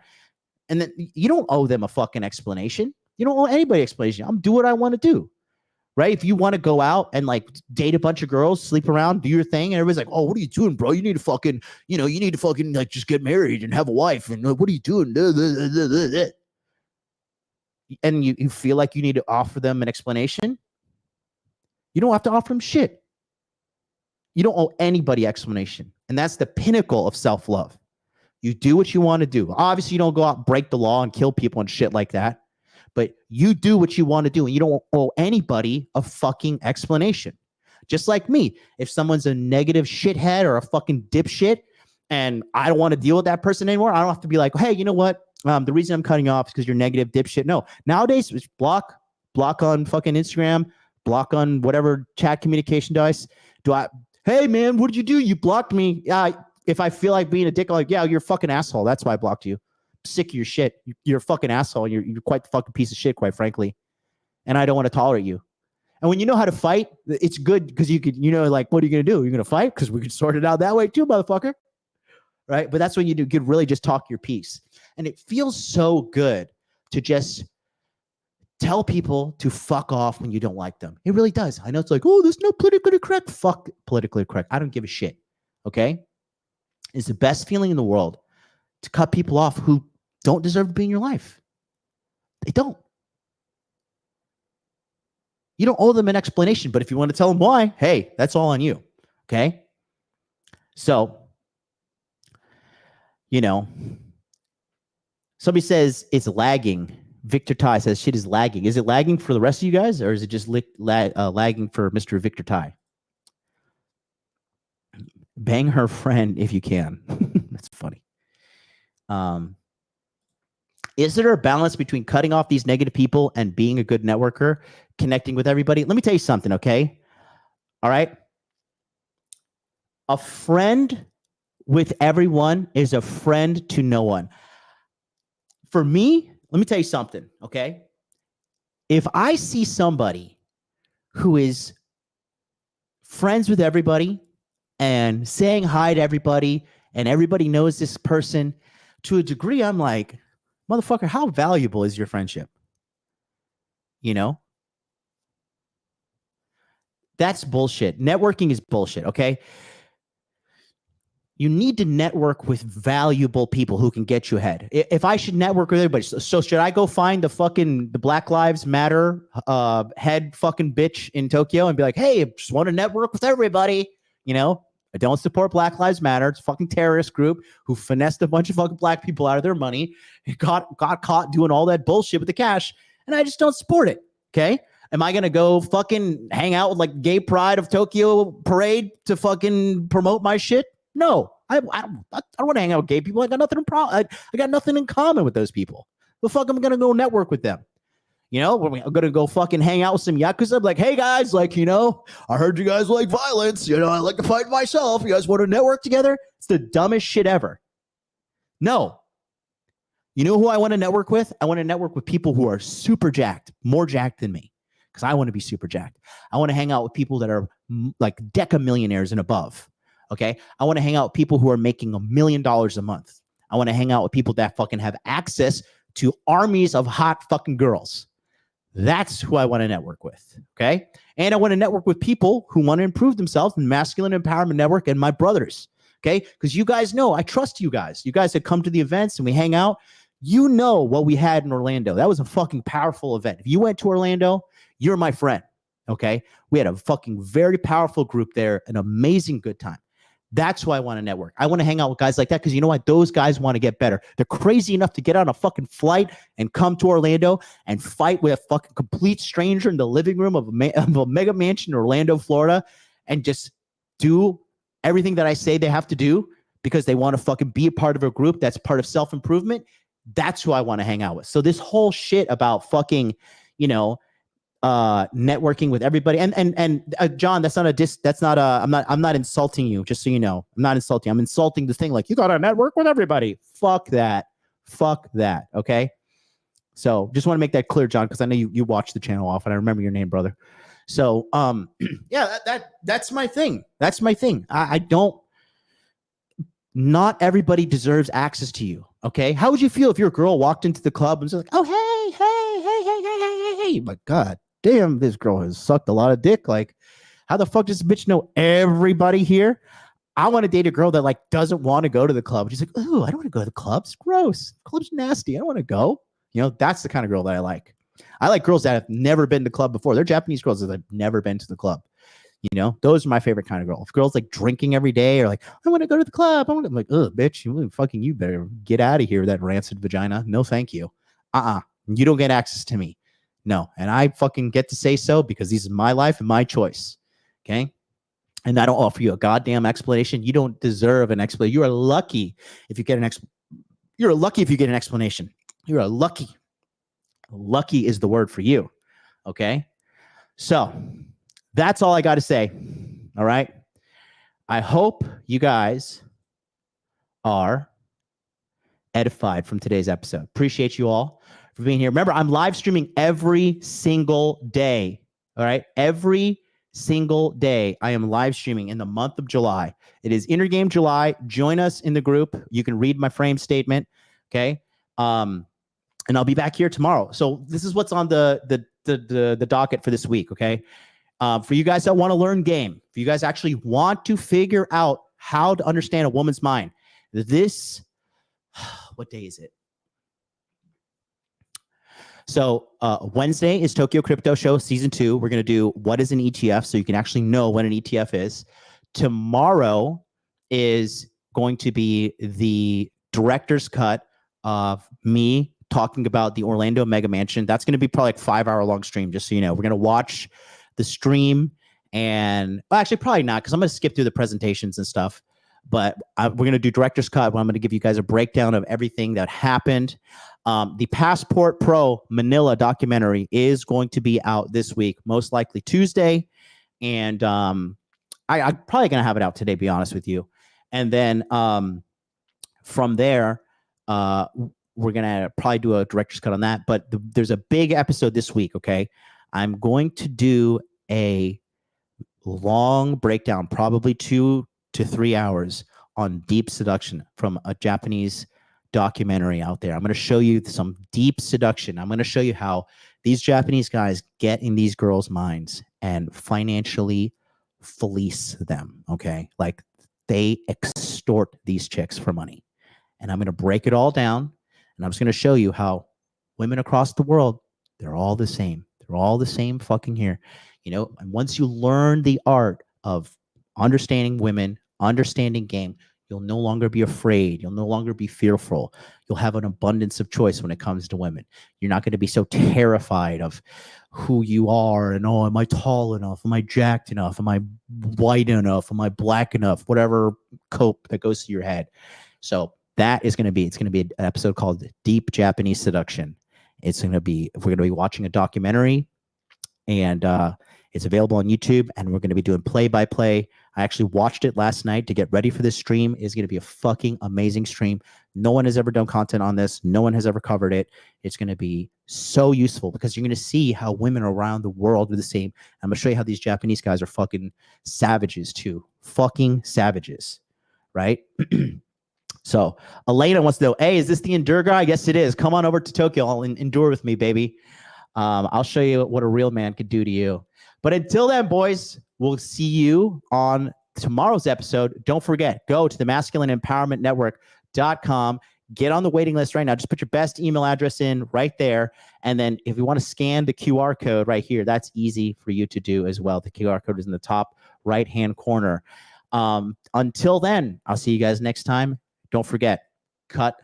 and then you don't owe them a fucking explanation. You don't owe anybody explanation. I'm do what I want to do. Right? If you want to go out and like date a bunch of girls, sleep around, do your thing, and everybody's like, oh, what are you doing, bro? You need to fucking, like just get married and have a wife. And what are you doing? And you feel like you need to offer them an explanation. You don't have to offer them shit. You don't owe anybody explanation. And that's the pinnacle of self-love. You do what you want to do. Obviously, you don't go out and break the law and kill people and shit like that. But you do what you want to do, and you don't owe anybody a fucking explanation. Just like me. If someone's a negative shithead or a fucking dipshit, and I don't want to deal with that person anymore, I don't have to be like, hey, you know what? The reason I'm cutting you off is because you're negative dipshit. No. Nowadays, it's block on fucking Instagram, block on whatever chat communication device. Hey, man, what did you do? You blocked me. If I feel like being a dick, I'm like, yeah, you're a fucking asshole. That's why I blocked you. Sick of your shit. You're a fucking asshole. You're quite the fucking piece of shit, quite frankly. And I don't want to tolerate you. And when you know how to fight, it's good because you could, like, what are you going to do? You're going to fight? Because we can sort it out that way too, motherfucker. Right? But that's when you could really just talk your piece. And it feels so good to just tell people to fuck off when you don't like them. It really does. I know it's like, oh, there's no politically correct. Fuck politically correct. I don't give a shit. Okay? It's the best feeling in the world to cut people off who don't deserve to be in your life. They don't. You don't owe them an explanation, but if you want to tell them why, hey, that's all on you. Okay? So, somebody says it's lagging. Victor Ty says shit is lagging. Is it lagging for the rest of you guys, or is it just lagging for Mr. Victor Ty? Bang her friend if you can. That's funny. Is there a balance between cutting off these negative people and being a good networker, connecting with everybody? Let me tell you something, okay? All right. A friend with everyone is a friend to no one. For me, let me tell you something, okay? If I see somebody who is friends with everybody and saying hi to everybody and everybody knows this person, to a degree, I'm like, motherfucker, how valuable is your friendship? You know? That's bullshit. Networking is bullshit, okay? You need to network with valuable people who can get you ahead. If I should network with everybody, so should I go find the Black Lives Matter head fucking bitch in Tokyo and be like, hey, I just want to network with everybody? You know, I don't support Black Lives Matter. It's a fucking terrorist group who finessed a bunch of fucking black people out of their money, got caught doing all that bullshit with the cash, and I just don't support it, okay? Am I going to go fucking hang out with like Gay Pride of Tokyo parade to fucking promote my shit? No, I don't want to hang out with gay people. I got nothing I got nothing in common with those people. The fuck am I gonna go network with them? You know, I'm gonna go fucking hang out with some yakuza. I'm like, hey guys, like, you know, I heard you guys like violence. You know, I like to fight myself. You guys want to network together? It's the dumbest shit ever. No. You know who I want to network with? I want to network with people who are super jacked, more jacked than me, because I want to be super jacked. I want to hang out with people that are like deca millionaires and above. Okay. I want to hang out with people who are making $1 million a month. I want to hang out with people that fucking have access to armies of hot fucking girls. That's who I want to network with. Okay. And I want to network with people who want to improve themselves in Masculine Empowerment Network and my brothers. Okay. Because you guys know, I trust you guys. You guys that come to the events and we hang out. You know what we had in Orlando. That was a fucking powerful event. If you went to Orlando, you're my friend. Okay. We had a fucking very powerful group there, an amazing good time. That's why I want to network. I want to hang out with guys like that because you know what? Those guys want to get better. They're crazy enough to get on a fucking flight and come to Orlando and fight with a fucking complete stranger in the living room of a mega mansion in Orlando, Florida, and just do everything that I say they have to do because they want to fucking be a part of a group that's part of self-improvement. That's who I want to hang out with. So this whole shit about fucking, you know, networking with everybody. And John, that's not a diss. That's not a, I'm not insulting you, just so you know. I'm not insulting. I'm insulting the thing like, you got to network with everybody. Fuck that. Fuck that. Okay. So just want to make that clear, John, because I know you watch the channel often. I remember your name, brother. So, yeah, that's my thing. That's my thing. I don't, not everybody deserves access to you. Okay. How would you feel if your girl walked into the club and was like, oh, hey, my God. Damn, this girl has sucked a lot of dick. Like, how the fuck does this bitch know everybody here? I want to date a girl that like doesn't want to go to the club. She's like, oh, I don't want to go to the club. It's gross. The club's nasty. I don't want to go. You know, that's the kind of girl that I like. I like girls that have never been to the club before. They're Japanese girls that have never been to the club. You know, those are my favorite kind of girl. If girls like drinking every day or like, I want to go to the club. I'm like, oh, bitch, you better get out of here, that rancid vagina. No, thank you. You don't get access to me. No. And I fucking get to say so because this is my life and my choice. Okay. And I don't offer you a goddamn explanation. You don't deserve an explanation. You are lucky if you get you're lucky if you get an explanation. You are lucky. Lucky is the word for you. Okay. So that's all I got to say. All right. I hope you guys are edified from today's episode. Appreciate you all for being here. Remember, I'm live streaming every single day. All right. Every single day I am live streaming in the month of July. It is Intergame July. Join us in the group. You can read my frame statement. Okay. And I'll be back here tomorrow. So this is what's on the docket for this week. Okay. For you guys that want to learn game, if you guys actually want to figure out how to understand a woman's mind, this, what day is it? So Wednesday is Tokyo Crypto Show Season 2. We're going to do what is an ETF so you can actually know what an ETF is. Tomorrow is going to be the director's cut of me talking about the Orlando Mega Mansion. That's going to be probably like 5-hour long stream, just so you know. We're going to watch the stream and well, actually probably not because I'm going to skip through the presentations and stuff. But we're going to do director's cut. I'm going to give you guys a breakdown of everything that happened. The Passport Pro Manila documentary is going to be out this week, most likely Tuesday. And I'm probably going to have it out today, to be honest with you. And then from there, we're going to probably do a director's cut on that. But there's a big episode this week, okay? I'm going to do a long breakdown, probably 2 to 3 hours, on deep seduction from a Japanese documentary out there. I'm going to show you some deep seduction. I'm going to show you how these Japanese guys get in these girls' minds and financially fleece them, okay? Like, they extort these chicks for money. And I'm going to break it all down, and I'm just going to show you how women across the world, they're all the same. They're all the same fucking here. You know, and once you learn the art of understanding women, understanding game, you'll no longer be afraid. You'll no longer be fearful. You'll have an abundance of choice when it comes to women. You're not going to be so terrified of who you are and, oh, am I tall enough? Am I jacked enough? Am I white enough? Am I black enough? Whatever cope that goes to your head. So that is going to be, it's going to be an episode called Deep Japanese Seduction. It's going to be, we're going to be watching a documentary, and it's available on YouTube, and we're going to be doing play-by-play. I actually watched it last night to get ready for this stream. It's going to be a fucking amazing stream. No one has ever done content on this. No one has ever covered it. It's going to be so useful because you're going to see how women around the world are the same. I'm going to show you how these Japanese guys are fucking savages too. Fucking savages, right? So Elena wants to know, hey, is this the Endure guy? Yes, it is. Come on over to Tokyo. I'll endure with me, baby. I'll show you what a real man could do to you. But until then, boys, we'll see you on tomorrow's episode. Don't forget, go to the masculineempowermentnetwork.com. Get on the waiting list right now. Just put your best email address in right there. And then if you want to scan the QR code right here, that's easy for you to do as well. The QR code is in the top right-hand corner. Until then, I'll see you guys next time. Don't forget, cut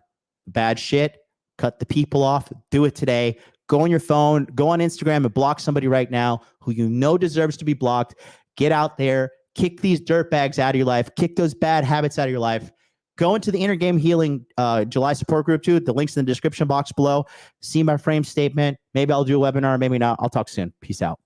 bad shit, cut the people off. Do it today. Go on your phone, go on Instagram and block somebody right now who you know deserves to be blocked. Get out there, kick these dirtbags out of your life, kick those bad habits out of your life. Go into the Inner Game Healing July support group too. The link's in the description box below. See my frame statement. Maybe I'll do a webinar, maybe not. I'll talk soon. Peace out.